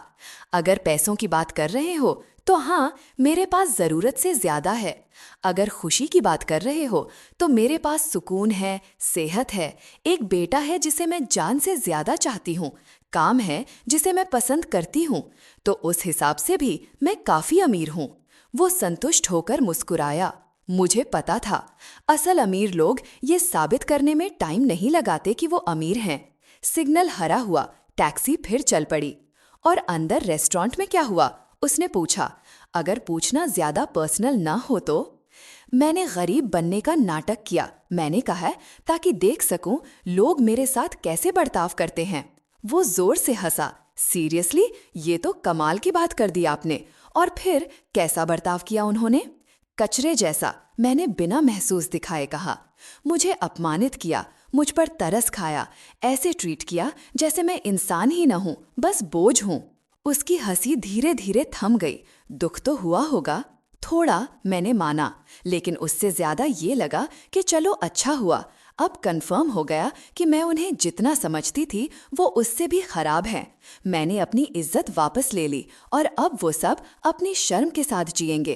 अगर पैसों की बात कर रहे हो तो हाँ, मेरे पास ज़रूरत से ज़्यादा है। अगर खुशी की बात कर रहे हो तो मेरे पास सुकून है, सेहत है, एक बेटा है जिसे मैं जान से ज़्यादा चाहती हूँ, काम है जिसे मैं पसंद करती हूँ, तो उस हिसाब से भी मैं काफ़ी अमीर हूँ। वो संतुष्ट होकर मुस्कुराया। मुझे पता था, असल अमीर लोग ये साबित करने में टाइम नहीं लगाते कि वो अमीर हैं। सिग्नल हरा हुआ, टैक्सी फिर चल पड़ी। और अंदर रेस्टोरेंट में क्या हुआ? उसने पूछा। अगर पूछना ज्यादा पर्सनल ना हो तो? मैंने गरीब बनने का नाटक किया, मैंने कहा, ताकि देख सकूं लोग मेरे साथ कैसे बर्ताव करते हैं। वो जोर से हंसा। सीरियसली, ये तो कमाल की बात कर दी आपने। और फिर कैसा बर्ताव किया उन्होंने? कचरे जैसा, मैंने बिना महसूस दिखाए कहा। मुझे अपमानित किया, मुझ पर तरस खाया, ऐसे ट्रीट किया जैसे मैं इंसान ही न हूं, बस बोझ हूं। उसकी हंसी धीरे धीरे थम गई। दुख तो हुआ होगा थोड़ा, मैंने माना, लेकिन उससे ज्यादा ये लगा कि चलो अच्छा हुआ, अब कंफर्म हो गया कि मैं उन्हें जितना समझती थी वो उससे भी खराब हैं। मैंने अपनी इज्जत वापस ले ली और अब वो सब अपनी शर्म के साथ जिएंगे।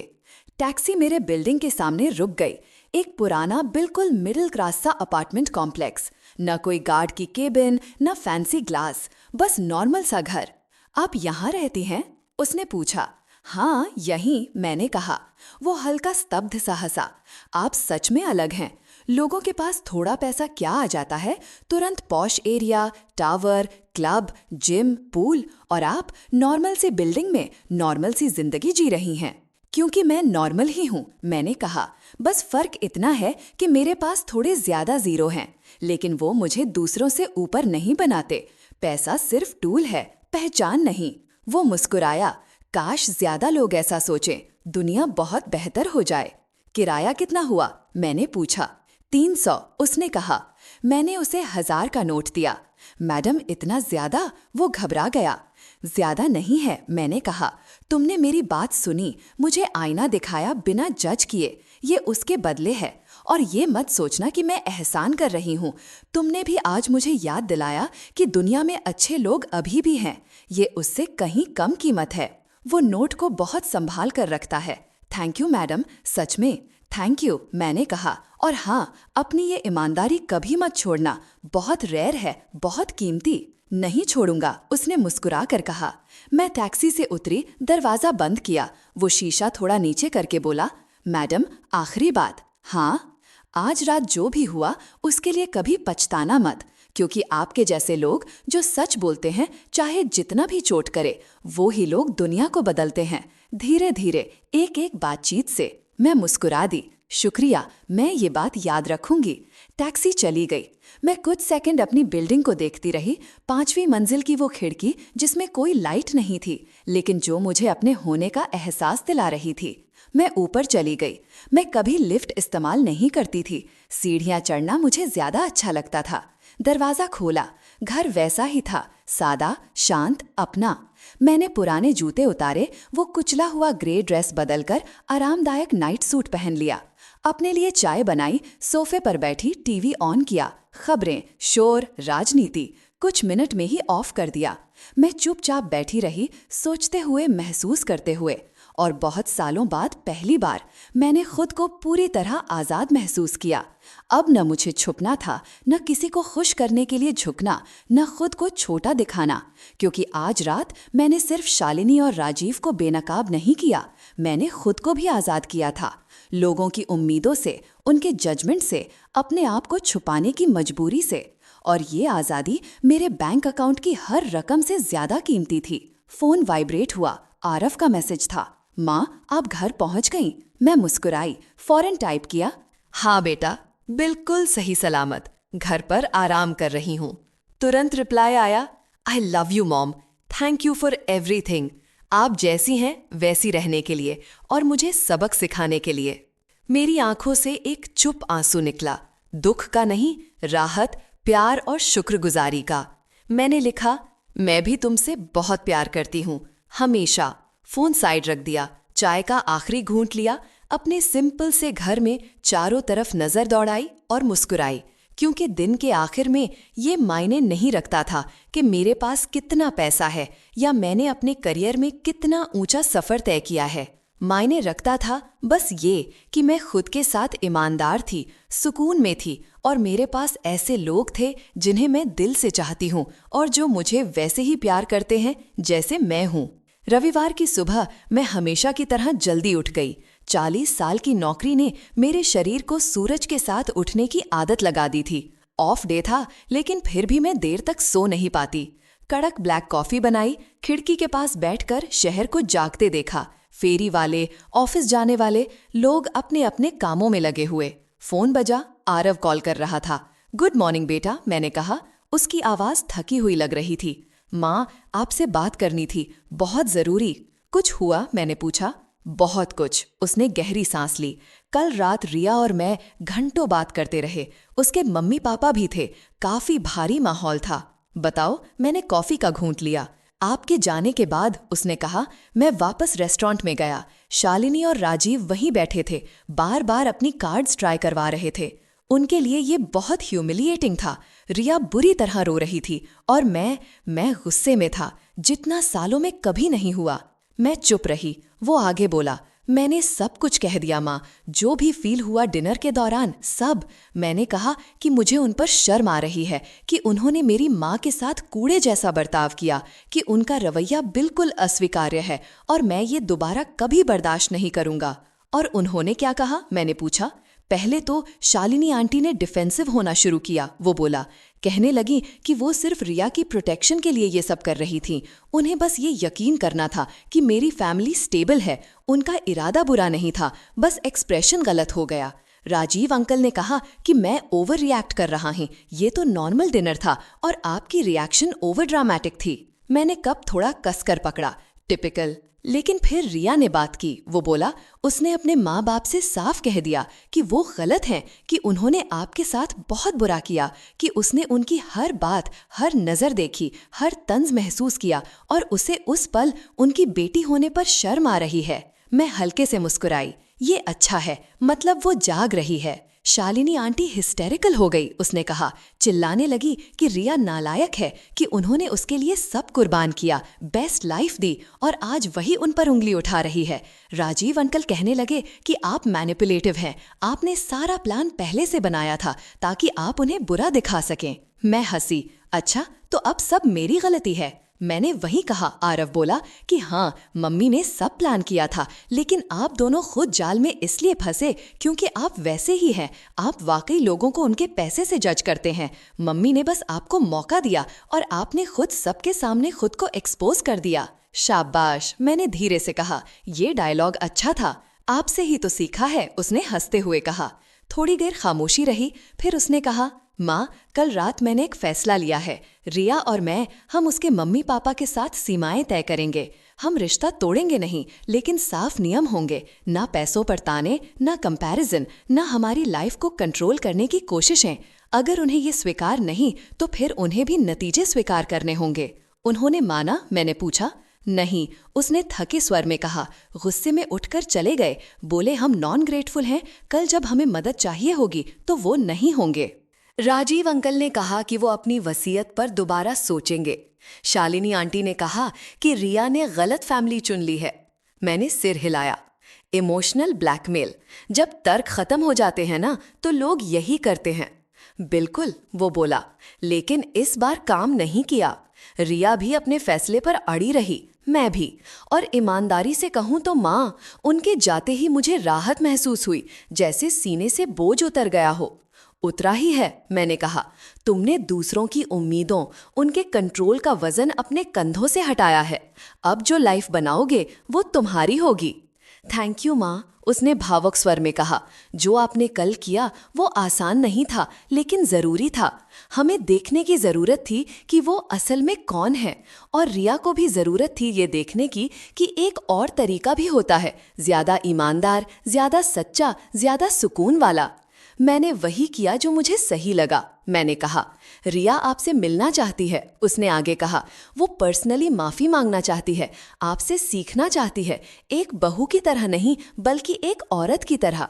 टैक्सी मेरे बिल्डिंग के सामने रुक गई। एक पुराना, बिल्कुल मिडिल क्लास सा अपार्टमेंट कॉम्प्लेक्स। न कोई गार्ड की केबिन, न फैंसी ग्लास, बस नॉर्मल सा घर। आप यहाँ रहती हैं? उसने पूछा। हाँ, यहीं, मैंने कहा। वो हल्का स्तब्ध सा हंसा। आप सच में अलग हैं। लोगों के पास थोड़ा पैसा क्या आ जाता है, तुरंत posh area, tower, club, gym, pool, और आप नॉर्मल सी बिल्डिंग में नॉर्मल सी जिंदगी जी रही हैं। क्योंकि मैं नॉर्मल ही हूँ, मैंने कहा। बस फर्क इतना है कि मेरे पास थोड़े ज्यादा जीरो हैं, लेकिन वो मुझे दूसरों से ऊपर नहीं बनाते। पैसा सिर्फ टूल है, पहचान नहीं। वो मुस्कुराया। काश ज्यादा लोग ऐसा सोचें, दुनिया बहुत बेहतर हो जाए। किराया कितना हुआ? मैंने पूछा। 300, उसने कहा। मैंने उसे 1000 का नोट दिया। मैडम, इतना ज्यादा? वो घबरा गया। ज्यादा नहीं है, मैंने कहा। तुमने मेरी बात सुनी, मुझे आईना दिखाया बिना जज किए। ये उसके बदले है। और ये मत सोचना कि मैं एहसान कर रही हूँ। तुमने भी आज मुझे याद दिलाया कि दुनिया में अच्छे लोग अभी भी हैं। ये उससे कहीं कम कीमत है। वो नोट को बहुत संभाल कर रखता है। थैंक यू मैडम, सच में थैंक यू, मैंने कहा। और हाँ, अपनी ये ईमानदारी कभी मत छोड़ना, बहुत रेयर है, बहुत कीमती। नहीं छोड़ूंगा, उसने मुस्कुरा कर कहा। मैं टैक्सी से उतरी, दरवाजा बंद किया। वो शीशा थोड़ा नीचे करके बोला, मैडम, आखिरी बात। हाँ? आज रात जो भी हुआ उसके लिए कभी पछताना मत, क्योंकि आपके जैसे लोग जो सच बोलते हैं, चाहे जितना भी चोट करे, वो ही लोग दुनिया को बदलते हैं, धीरे धीरे, एक एक बातचीत से। मैं मुस्कुरा दी। शुक्रिया, मैं ये बात याद रखूंगी। टैक्सी चली गई। मैं कुछ सेकंड अपनी बिल्डिंग को देखती रही। 5वीं मंजिल की वो खिड़की जिसमें कोई लाइट नहीं थी, लेकिन जो मुझे अपने होने का एहसास दिला रही थी। मैं ऊपर चली गई। मैं कभी लिफ्ट इस्तेमाल नहीं करती थी। सीढ़ियां चढ़ना मुझे ज्यादा अच्छा लगता था। दरवाजा खोला। घर वैसा ही था, सादा, शांत, अपना। मैंने पुराने जूते उतारे, वो कुचला हुआ ग्रे ड्रेस बदलकर आरामदायक नाइट सूट पहन लिया। अपने लिए चाय बनाई, सोफे पर बैठी टीवी ऑन किया। खबरें, शोर, राजनीति कुछ मिनट में ही ऑफ कर दिया। मैं चुपचाप बैठी रही, सोचते हुए, महसूस करते हुए। और बहुत सालों बाद पहली बार मैंने खुद को पूरी तरह आज़ाद महसूस किया। अब न मुझे छुपना था, न किसी को खुश करने के लिए झुकना, न खुद को छोटा दिखाना, क्योंकि आज रात मैंने सिर्फ शालिनी और राजीव को बेनकाब नहीं किया, मैंने खुद को भी आज़ाद किया था। लोगों की उम्मीदों से, उनके जजमेंट से, अपने आप को छुपाने की मजबूरी से। और ये आज़ादी मेरे बैंक अकाउंट की हर रकम से ज्यादा कीमती थी। फोन वाइब्रेट हुआ। आरव का मैसेज था। माँ, आप घर पहुंच गईं? मैं मुस्कुराई, फौरन टाइप किया, हाँ बेटा, बिल्कुल सही सलामत, घर पर आराम कर रही हूँ। तुरंत रिप्लाई आया, आई love you mom, thank you for everything. आप जैसी हैं वैसी रहने के लिए और मुझे सबक सिखाने के लिए। मेरी आंखों से एक चुप आंसू निकला, दुख का नहीं, राहत, प्यार और शुक्रगुजारी का। मैंने लिखा, मैं भी तुमसे बहुत प्यार करती हूँ, हमेशा। फोन साइड रख दिया, चाय का आखिरी घूंट लिया, अपने सिंपल से घर में चारों तरफ नजर दौड़ाई और मुस्कुराई, क्योंकि दिन के आखिर में ये मायने नहीं रखता था कि मेरे पास कितना पैसा है या मैंने अपने करियर में कितना ऊंचा सफर तय किया है। मायने रखता था बस ये कि मैं खुद के साथ ईमानदार थी, सुकून में थी और मेरे पास ऐसे लोग थे जिन्हें मैं दिल से चाहती हूँ और जो मुझे वैसे ही प्यार करते हैं जैसे मैं हूँ। रविवार की सुबह मैं हमेशा की तरह जल्दी उठ गई। 40 साल की नौकरी ने मेरे शरीर को सूरज के साथ उठने की आदत लगा दी थी। ऑफ डे था, लेकिन फिर भी मैं देर तक सो नहीं पाती। कड़क ब्लैक कॉफी बनाई, खिड़की के पास बैठकर शहर को जागते देखा। फेरी वाले, ऑफिस जाने वाले लोग अपने अपने कामों में लगे हुए। फोन बजा, आरव कॉल कर रहा था। गुड मॉर्निंग बेटा, मैंने कहा। उसकी आवाज थकी हुई लग रही थी। माँ, आपसे बात करनी थी, बहुत जरूरी। कुछ हुआ? मैंने पूछा। बहुत कुछ, उसने गहरी सांस ली। कल रात रिया और मैं घंटों बात करते रहे। उसके मम्मी पापा भी थे, काफी भारी माहौल था। बताओ, मैंने कॉफी का घूंट लिया। आपके जाने के बाद, उसने कहा, मैं वापस रेस्टोरेंट में गया। शालिनी और राजीव वहीं बैठे थे, बार बार अपनी कार्ड्स ट्राई करवा रहे थे। उनके लिए ये बहुत ह्यूमिलिएटिंग था। रिया बुरी तरह रो रही थी और मैं गुस्से में था, जितना सालों में कभी नहीं हुआ। मैं चुप रही। वो आगे बोला, मैंने सब कुछ कह दिया माँ, जो भी फील हुआ डिनर के दौरान, सब। मैंने कहा कि मुझे उन पर शर्म आ रही है कि उन्होंने मेरी माँ के साथ कूड़े जैसा बर्ताव किया, कि उनका रवैया बिल्कुल अस्वीकार्य है और मैं ये दोबारा कभी बर्दाश्त नहीं करूँगा। और उन्होंने क्या कहा? मैंने पूछा। पहले तो शालिनी आंटी ने डिफेंसिव होना शुरू किया। वो बोला, कहने लगी कि वो सिर्फ रिया की प्रोटेक्शन के लिए ये सब कर रही थी। उन्हें बस ये यकीन करना था कि मेरी फैमिली स्टेबल है। उनका इरादा बुरा नहीं था, बस एक्सप्रेशन गलत हो गया। राजीव अंकल ने कहा कि मैं ओवर रिएक्ट कर रहा हूँ, ये तो नॉर्मल डिनर था और आपकी रिएक्शन ओवर ड्रामेटिक थी। मैंने कप थोड़ा कसकर पकड़ा। टिपिकल। लेकिन फिर रिया ने बात की। वो बोला उसने अपने माँ बाप से साफ कह दिया कि वो गलत हैं, कि उन्होंने आपके साथ बहुत बुरा किया, कि उसने उनकी हर बात, हर नज़र देखी, हर तंज महसूस किया और उसे उस पल उनकी बेटी होने पर शर्म आ रही है। मैं हल्के से मुस्कुराई। ये अच्छा है, मतलब वो जाग रही है। शालिनी आंटी हिस्टेरिकल हो गई। उसने कहा, चिल्लाने लगी कि रिया नालायक है, कि उन्होंने उसके लिए सब कुर्बान किया, बेस्ट लाइफ दी और आज वही उन पर उंगली उठा रही है। राजीव अंकल कहने लगे कि आप मैनिपुलेटिव हैं, आपने सारा प्लान पहले से बनाया था ताकि आप उन्हें बुरा दिखा सकें। मैं हंसी। अच्छा, तो अब सब मेरी गलती है? मैंने वही कहा। आरव बोला कि हाँ, मम्मी ने सब प्लान किया था, लेकिन आप दोनों खुद जाल में इसलिए फंसे क्योंकि आप वैसे ही हैं। आप वाकई लोगों को उनके पैसे से जज करते हैं। मम्मी ने बस आपको मौका दिया और आपने खुद सबके सामने खुद को एक्सपोज कर दिया। शाबाश, मैंने धीरे से कहा। ये डायलॉग अच्छा था। आपसे ही तो सीखा है, उसने हंसते हुए कहा। थोड़ी देर खामोशी रही, फिर उसने कहा, माँ, कल रात मैंने एक फैसला लिया है। रिया और मैं, हम उसके मम्मी पापा के साथ सीमाएं तय करेंगे। हम रिश्ता तोड़ेंगे नहीं, लेकिन साफ नियम होंगे। ना पैसों पर ताने, ना कंपैरिजन, ना हमारी लाइफ को कंट्रोल करने की कोशिशें। अगर उन्हें ये स्वीकार नहीं, तो फिर उन्हें भी नतीजे स्वीकार करने होंगे। उन्होंने माना? मैंने पूछा। नहीं, उसने थके स्वर में कहा। गुस्से में उठकर चले गए। बोले, हम नॉन ग्रेटफुल हैं, कल जब हमें मदद चाहिए होगी तो वो नहीं होंगे। राजीव अंकल ने कहा कि वो अपनी वसीयत पर दोबारा सोचेंगे। शालिनी आंटी ने कहा कि रिया ने गलत फैमिली चुन ली है। मैंने सिर हिलाया। इमोशनल ब्लैकमेल, जब तर्क खत्म हो जाते हैं ना, तो लोग यही करते हैं। बिल्कुल, वो बोला, लेकिन इस बार काम नहीं किया। रिया भी अपने फैसले पर अड़ी रही, मैं भी। और ईमानदारी से कहूं तो माँ, उनके जाते ही मुझे राहत महसूस हुई, जैसे सीने से बोझ उतर गया हो। उतरा ही है, मैंने कहा। तुमने दूसरों की उम्मीदों, उनके कंट्रोल का वजन अपने कंधों से हटाया है। अब जो लाइफ बनाओगे वो तुम्हारी होगी। थैंक यू माँ, उसने भावुक स्वर में कहा। जो आपने कल किया वो आसान नहीं था, लेकिन ज़रूरी था। हमें देखने की ज़रूरत थी कि वो असल में कौन है, और रिया को भी ज़रूरत थी ये देखने की कि एक और तरीका भी होता है, ज़्यादा ईमानदार, ज़्यादा सच्चा, ज़्यादा सुकून वाला। मैंने वही किया जो मुझे सही लगा। मैंने कहा, रिया आपसे मिलना चाहती है, उसने आगे कहा। वो पर्सनली माफ़ी मांगना चाहती है, आपसे सीखना चाहती है, एक बहू की तरह नहीं बल्कि एक औरत की तरह।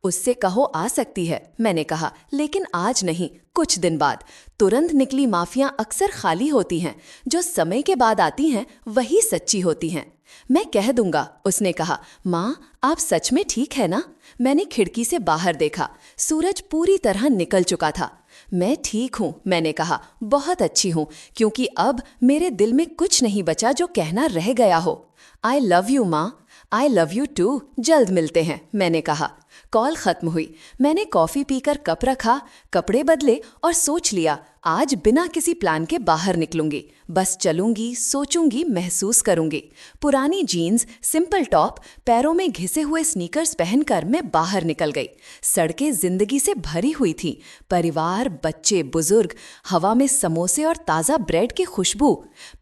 उससे कहो आ सकती है, मैंने कहा, लेकिन आज नहीं, कुछ दिन बाद। तुरंत निकली माफियां अक्सर खाली होती हैं, जो समय के बाद आती हैं वही सच्ची होती हैं। मैं कह दूंगा, उसने कहा। माँ, आप सच में ठीक है ना? मैंने खिड़की से बाहर देखा। सूरज पूरी तरह निकल चुका था। मैं ठीक हूँ, मैंने कहा, बहुत अच्छी हूँ, क्योंकि अब मेरे दिल में कुछ नहीं बचा जो कहना रह गया हो। आई लव यू माँ। I love you too. जल्द मिलते हैं, मैंने कहा। कॉल खत्म हुई। मैंने कॉफ़ी पीकर कप रखा, कपड़े बदले और सोच लिया, आज बिना किसी प्लान के बाहर निकलूंगी। बस चलूंगी, सोचूंगी, महसूस करूंगी। पुरानी जीन्स, सिंपल टॉप, पैरों में घिसे हुए स्नीकर्स पहनकर मैं बाहर निकल गई। सड़कें जिंदगी से भरी हुई थीं। परिवार, बच्चे, बुजुर्ग, हवा में समोसे और ताज़ा ब्रेड की खुशबू।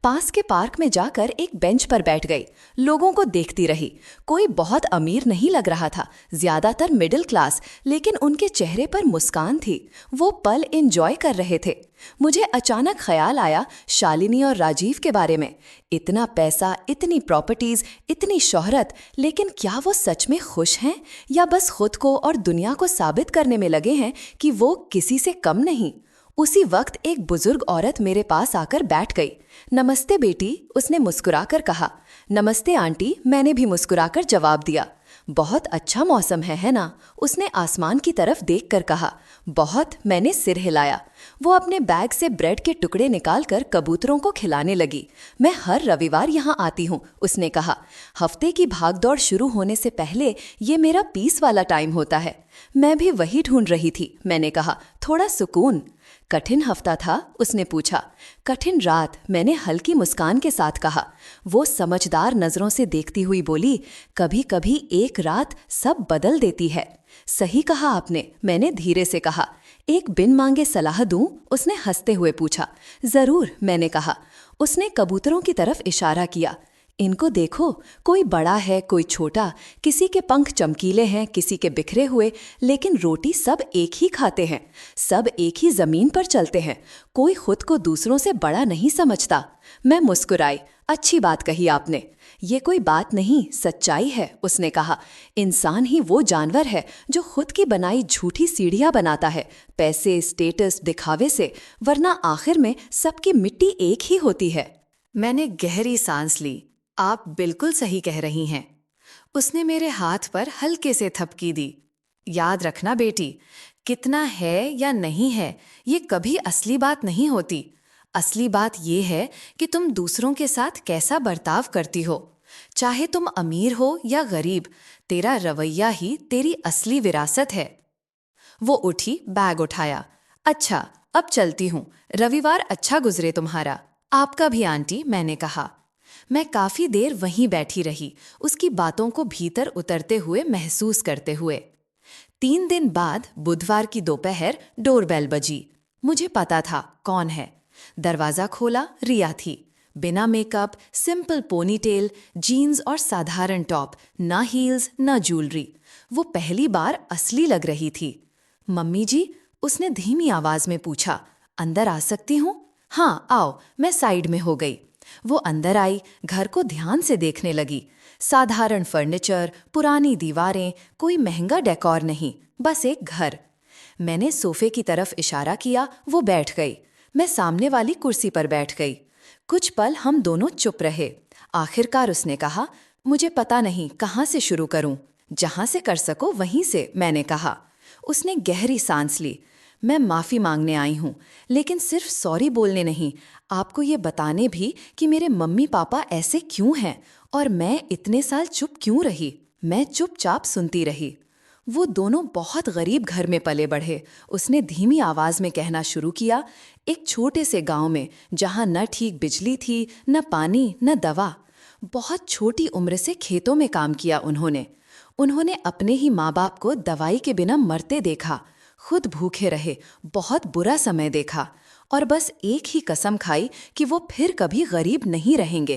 पास के पार्क में जाकर एक बेंच पर बैठ गई। लोगों को देखती रही। कोई बहुत अमीर नहीं लग रहा था, ज्यादातर मिडिल क्लास, लेकिन उनके चेहरे पर मुस्कान थी। वो पल एंजॉय कर रहे थे। मुझे अचानक ख्याल आया शालिनी और राजीव के बारे में। इतना पैसा, इतनी प्रॉपर्टीज, इतनी शोहरत, लेकिन क्या वो सच में खुश हैं, या बस खुद को और दुनिया को साबित करने में लगे हैं कि वो किसी से कम नहीं? उसी वक्त एक बुजुर्ग औरत मेरे पास आकर बैठ गई। नमस्ते बेटी, उसने मुस्कुराकर कहा। नमस्ते आंटी, मैंने भी मुस्कुराकर जवाब दिया। बहुत अच्छा मौसम है ना? उसने आसमान की तरफ देखकर कहा। बहुत, मैंने सिर हिलाया। वो अपने बैग से ब्रेड के टुकड़े निकालकर कबूतरों को खिलाने लगी। मैं हर रविवार यहाँ आती हूँ, उसने कहा। हफ्ते की भागदौड़ शुरू होने से पहले ये मेरा पीस वाला टाइम होता है। मैं भी वही ढूंढ रही थी, मैंने कहा, थोड़ा सुकून। कठिन हफ्ता था? उसने पूछा। कठिन रात, मैंने हल्की मुस्कान के साथ कहा। वो समझदार नजरों से देखती हुई बोली, कभी कभी एक रात सब बदल देती है। सही कहा आपने, मैंने धीरे से कहा। एक बिन मांगे सलाह दूं? उसने हंसते हुए पूछा। जरूर, मैंने कहा। उसने कबूतरों की तरफ इशारा किया। इनको देखो, कोई बड़ा है कोई छोटा, किसी के पंख चमकीले हैं किसी के बिखरे हुए, लेकिन रोटी सब एक ही खाते हैं, सब एक ही जमीन पर चलते हैं। कोई खुद को दूसरों से बड़ा नहीं समझता। मैं मुस्कुराई। अच्छी बात कही आपने। ये कोई बात नहीं, सच्चाई है, उसने कहा। इंसान ही वो जानवर है जो खुद की बनाई झूठी सीढ़ियां बनाता है, पैसे, स्टेटस, दिखावे से, वरना आखिर में सबकी मिट्टी एक ही होती है। मैंने गहरी सांस ली। आप बिल्कुल सही कह रही हैं। उसने मेरे हाथ पर हल्के से थपकी दी। याद रखना बेटी, कितना है या नहीं है ये कभी असली बात नहीं होती। असली बात ये है कि तुम दूसरों के साथ कैसा बर्ताव करती हो। चाहे तुम अमीर हो या गरीब, तेरा रवैया ही तेरी असली विरासत है। वो उठी, बैग उठाया। अच्छा, अब चलती हूँ। रविवार अच्छा गुजरे तुम्हारा। आपका भी आंटी, मैंने कहा। मैं काफी देर वहीं बैठी रही, उसकी बातों को भीतर उतरते हुए महसूस करते हुए। 3 दिन बाद बुधवार की दोपहर डोरबेल बजी। मुझे पता था कौन है। दरवाजा खोला, रिया थी। बिना मेकअप, सिंपल पोनीटेल, जीन्स और साधारण टॉप, ना हील्स ना ज्वेलरी। वो पहली बार असली लग रही थी। मम्मी जी, उसने धीमी आवाज में पूछा, अंदर आ सकती हूँ? हाँ आओ, मैं साइड में हो गई। वो अंदर आई, घर को ध्यान से देखने लगी। साधारण फर्नीचर, पुरानी दीवारें, कोई महंगा डेकोर नहीं, बस एक घर। मैंने सोफे की तरफ इशारा किया, वो बैठ गई। मैं सामने वाली कुर्सी पर बैठ गई। कुछ पल हम दोनों चुप रहे। आखिरकार उसने कहा, मुझे पता नहीं कहाँ से शुरू करूं। जहां से कर सको वहीं से, मैंने कहा। उसने गहरी सांस ली। मैं माफ़ी मांगने आई हूँ, लेकिन सिर्फ सॉरी बोलने नहीं, आपको ये बताने भी कि मेरे मम्मी पापा ऐसे क्यों हैं और मैं इतने साल चुप क्यों रही। मैं चुपचाप सुनती रही। वो दोनों बहुत गरीब घर में पले बढ़े, उसने धीमी आवाज़ में कहना शुरू किया। एक छोटे से गांव में, जहाँ न ठीक बिजली थी, न पानी, न दवा। बहुत छोटी उम्र से खेतों में काम किया उन्होंने अपने ही माँ बाप को दवाई के बिना मरते देखा, खुद भूखे रहे, बहुत बुरा समय देखा, और बस एक ही कसम खाई कि वो फिर कभी गरीब नहीं रहेंगे।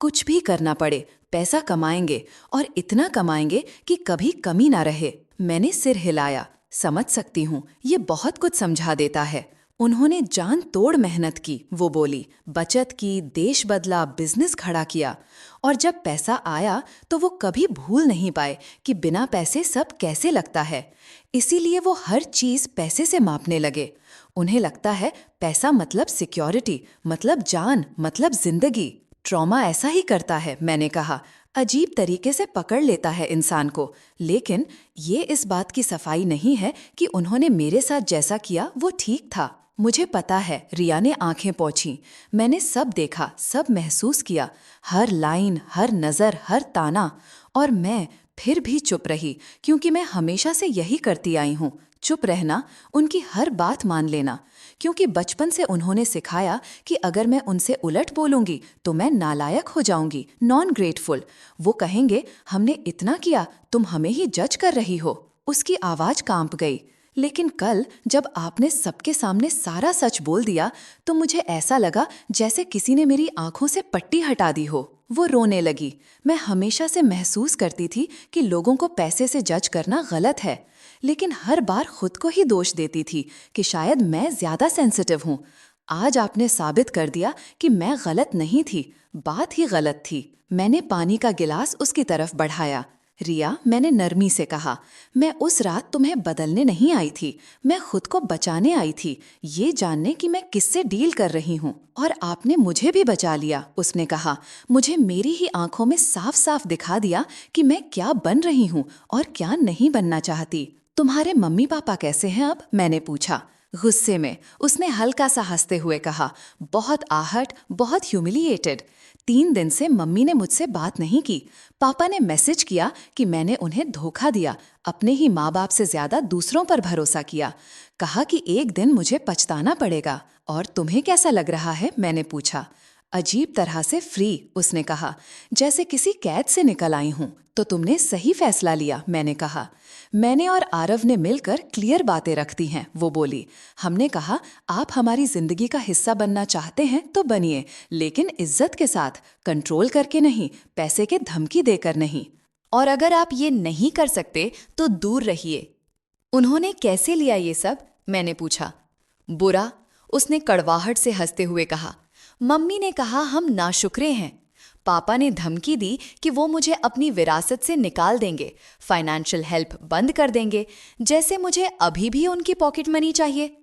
कुछ भी करना पड़े, पैसा कमाएंगे, और इतना कमाएंगे कि कभी कमी ना रहे। मैंने सिर हिलाया। समझ सकती हूँ, ये बहुत कुछ समझा देता है। उन्होंने जान तोड़ मेहनत की, वो बोली, बचत की, देश बदला, बिजनेस खड़ा किया, और जब पैसा आया तो वो कभी भूल नहीं पाए कि बिना पैसे सब कैसे लगता है। इसीलिए वो हर चीज़ पैसे से मापने लगे। उन्हें लगता है पैसा मतलब सिक्योरिटी, मतलब जान, मतलब जिंदगी। ट्रॉमा ऐसा ही करता है, मैंने कहा। अजीब तरीके से पकड़ लेता है इंसान को। लेकिन ये इस बात की सफाई नहीं है कि उन्होंने मेरे साथ जैसा किया वो ठीक था। मुझे पता है, रिया ने आंखें पोंछीं। मैंने सब देखा, सब महसूस किया, हर लाइन, हर नज़र, हर ताना। और मैं फिर भी चुप रही, क्योंकि मैं हमेशा से यही करती आई हूँ, चुप रहना, उनकी हर बात मान लेना। क्योंकि बचपन से उन्होंने सिखाया कि अगर मैं उनसे उलट बोलूंगी तो मैं नालायक हो जाऊंगी, नॉन ग्रेटफुल। वो कहेंगे, हमने इतना किया, तुम हमें ही जज कर रही हो। उसकी आवाज़ कांप गई। लेकिन कल जब आपने सबके सामने सारा सच बोल दिया तो मुझे ऐसा लगा जैसे किसी ने मेरी आंखों से पट्टी हटा दी हो। वो रोने लगी। मैं हमेशा से महसूस करती थी कि लोगों को पैसे से जज करना गलत है, लेकिन हर बार खुद को ही दोष देती थी कि शायद मैं ज्यादा सेंसिटिव हूँ। आज आपने साबित कर दिया कि मैं गलत नहीं थी, बात ही गलत थी। मैंने पानी का गिलास उसकी तरफ बढ़ाया। रिया, मैंने नरमी से कहा, मैं उस रात तुम्हें बदलने नहीं आई थी, मैं खुद को बचाने आई थी, ये जानने कि मैं किससे डील कर रही हूँ। और आपने मुझे भी बचा लिया, उसने कहा। मुझे मेरी ही आंखों में साफ साफ दिखा दिया कि मैं क्या बन रही हूँ और क्या नहीं बनना चाहती। तुम्हारे मम्मी पापा कैसे हैं अब? मैंने पूछा। गुस्से में उसने हल्का सा हंसते हुए कहा, बहुत आहट, बहुत ह्यूमिलिएटेड। 3 दिन से मम्मी ने मुझसे बात नहीं की। पापा ने मैसेज किया कि मैंने उन्हें धोखा दिया, अपने ही माँ बाप से ज्यादा दूसरों पर भरोसा किया। कहा कि एक दिन मुझे पछताना पड़ेगा। और तुम्हें कैसा लग रहा है? मैंने पूछा। अजीब तरह से फ्री, उसने कहा, जैसे किसी कैद से निकल आई हूं। तो तुमने सही फैसला लिया, मैंने कहा। मैंने और आरव ने मिलकर क्लियर बातें रख दी हैं, वो बोली। हमने कहा, आप हमारी जिंदगी का हिस्सा बनना चाहते हैं तो बनिए, लेकिन इज्जत के साथ, कंट्रोल करके नहीं, पैसे के धमकी देकर नहीं। और अगर आप ये नहीं कर सकते तो दूर रहिए। उन्होंने कैसे लिया ये सब? मैंने पूछा। बुरा, उसने कड़वाहट से हंसते हुए कहा। मम्मी ने कहा हम नाशुक्रे हैं। पापा ने धमकी दी कि वो मुझे अपनी विरासत से निकाल देंगे, फाइनेंशियल हेल्प बंद कर देंगे, जैसे मुझे अभी भी उनकी पॉकेट मनी चाहिए।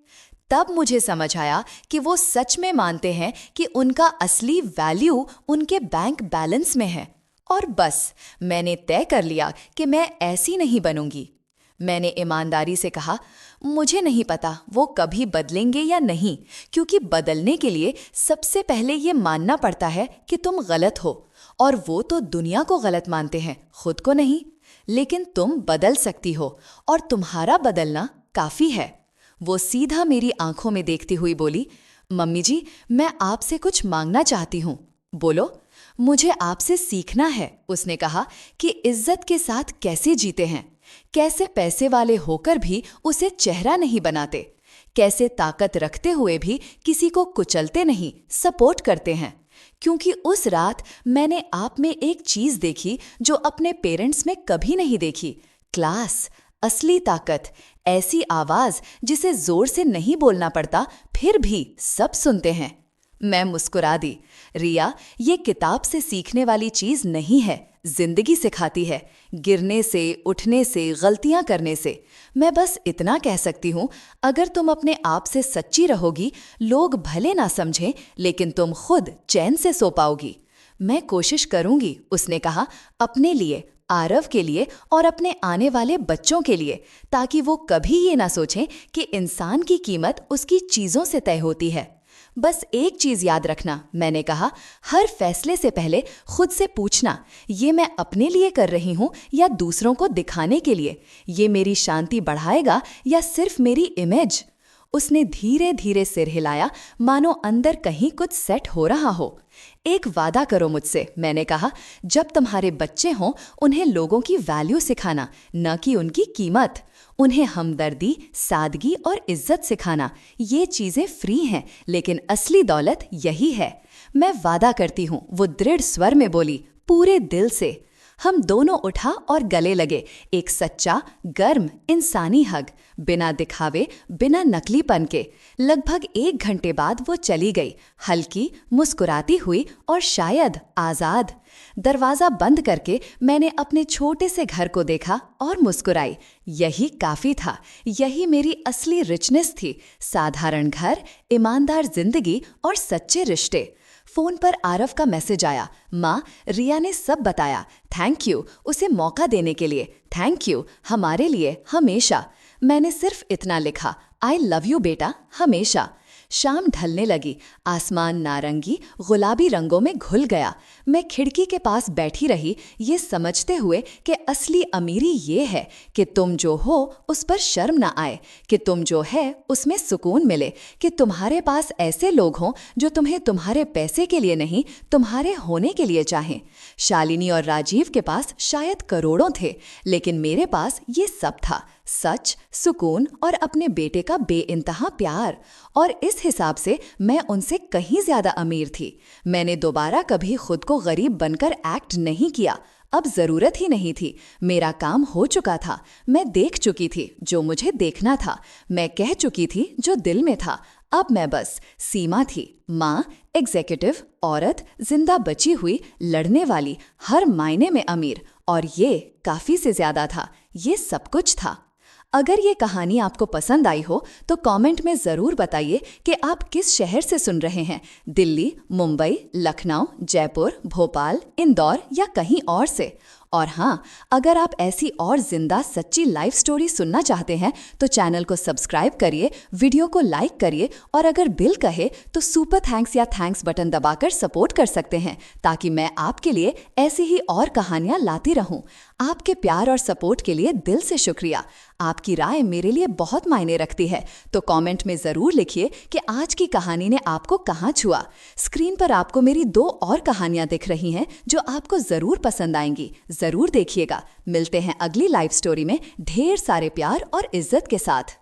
तब मुझे समझ आया कि वो सच में मानते हैं कि उनका असली वैल्यू उनके बैंक बैलेंस में है। और बस, मैंने तय कर लिया कि मैं ऐसी नहीं बनूंगी। मैंने ईमानदारी से कहा, मुझे नहीं पता वो कभी बदलेंगे या नहीं, क्योंकि बदलने के लिए सबसे पहले ये मानना पड़ता है कि तुम गलत हो, और वो तो दुनिया को गलत मानते हैं, खुद को नहीं। लेकिन तुम बदल सकती हो, और तुम्हारा बदलना काफ़ी है। वो सीधा मेरी आंखों में देखती हुई बोली, मम्मी जी, मैं आपसे कुछ मांगना चाहती हूँ। बोलो। मुझे आपसे सीखना है, उसने कहा, कि इज्जत के साथ कैसे जीते हैं, कैसे पैसे वाले होकर भी उसे चेहरा नहीं बनाते, कैसे ताकत रखते हुए भी किसी को कुचलते नहीं, सपोर्ट करते हैं। क्योंकि उस रात मैंने आप में एक चीज देखी जो अपने पेरेंट्स में कभी नहीं देखी, क्लास, असली ताकत, ऐसी आवाज जिसे जोर से नहीं बोलना पड़ता, फिर भी सब सुनते हैं। मैं मुस्कुरा दी। रिया, ये किताब से सीखने वाली चीज नहीं है, जिंदगी सिखाती है, गिरने से, उठने से, गलतियां करने से। मैं बस इतना कह सकती हूं, अगर तुम अपने आप से सच्ची रहोगी, लोग भले ना समझें, लेकिन तुम खुद चैन से सो पाओगी। मैं कोशिश करूंगी, उसने कहा, अपने लिए, आरव के लिए और अपने आने वाले बच्चों के लिए, ताकि वो कभी ये ना सोचें कि इंसान की कीमत उसकी चीजों से तय होती है। बस एक चीज याद रखना, मैंने कहा, हर फैसले से पहले खुद से पूछना, ये मैं अपने लिए कर रही हूं या दूसरों को दिखाने के लिए? ये मेरी शांति बढ़ाएगा या सिर्फ मेरी इमेज? उसने धीरे धीरे सिर हिलाया, मानो अंदर कहीं कुछ सेट हो रहा हो। एक वादा करो मुझसे, मैंने कहा, जब तुम्हारे बच्चे हों, उन्हें लोगों की वैल्यू सिखाना, न कि उनकी कीमत। उन्हें हमदर्दी, सादगी और इज्जत सिखाना। ये चीजें फ्री हैं, लेकिन असली दौलत यही है। मैं वादा करती हूँ, वो दृढ़ स्वर में बोली, पूरे दिल से। हम दोनों उठा और गले लगे, एक सच्चा, गर्म, इंसानी हग, बिना दिखावे, बिना नकलीपन के। लगभग 1 घंटे बाद वो चली गई, हल्की, मुस्कुराती हुई और शायद आजाद। दरवाजा बंद करके मैंने अपने छोटे से घर को देखा और मुस्कुराई। यही काफी था, यही मेरी असली रिचनेस थी। साधारण घर, ईमानदार जिंदगी और सच्चे रिश्ते। फोन पर आरव का मैसेज आया, माँ, रिया ने सब बताया, थैंक यू उसे मौका देने के लिए, थैंक यू हमारे लिए हमेशा। मैंने सिर्फ इतना लिखा, आई लव यू बेटा, हमेशा। शाम ढलने लगी, आसमान नारंगी, गुलाबी रंगों में घुल गया। मैं खिड़की के पास बैठी रही, ये समझते हुए कि असली अमीरी ये है कि तुम जो हो उस पर शर्म ना आए, कि तुम जो है उसमें सुकून मिले, कि तुम्हारे पास ऐसे लोग हों जो तुम्हें तुम्हारे पैसे के लिए नहीं, तुम्हारे होने के लिए चाहें। शालिनी और राजीव के पास शायद करोड़ों थे, लेकिन मेरे पास ये सब था, सच, सुकून और अपने बेटे का बेइंतहा प्यार। और इस हिसाब से मैं उनसे कहीं ज्यादा अमीर थी। मैंने दोबारा कभी खुद को गरीब बनकर एक्ट नहीं किया। अब जरूरत ही नहीं थी, मेरा काम हो चुका था। मैं देख चुकी थी जो मुझे देखना था, मैं कह चुकी थी जो दिल में था। अब मैं बस सीमा थी, माँ, एग्जीक्यूटिव, औरत, जिंदा बची हुई, लड़ने वाली, हर मायने में अमीर। और ये काफी से ज्यादा था, ये सब कुछ था। अगर ये कहानी आपको पसंद आई हो तो कमेंट में ज़रूर बताइए कि आप किस शहर से सुन रहे हैं, दिल्ली, मुंबई, लखनऊ, जयपुर, भोपाल, इंदौर या कहीं और से। और हाँ, अगर आप ऐसी और जिंदा सच्ची लाइफ स्टोरी सुनना चाहते हैं तो चैनल को सब्सक्राइब करिए, वीडियो को लाइक करिए और अगर बिल कहे तो सुपर थैंक्स या थैंक्स बटन दबाकर सपोर्ट कर सकते हैं ताकि मैं आपके लिए ऐसी ही और कहानियां लाती रहूं। आपके प्यार और सपोर्ट के लिए दिल से शुक्रिया। आपकी राय मेरे लिए बहुत मायने रखती है, तो कमेंट में जरूर लिखिए कि आज की कहानी ने आपको कहाँ छुआ। स्क्रीन पर आपको मेरी 2 और कहानियां दिख रही हैं जो आपको जरूर पसंद आएंगी। जरूर देखिएगा। मिलते हैं अगली लाइव स्टोरी में ढेर सारे प्यार और इज्जत के साथ।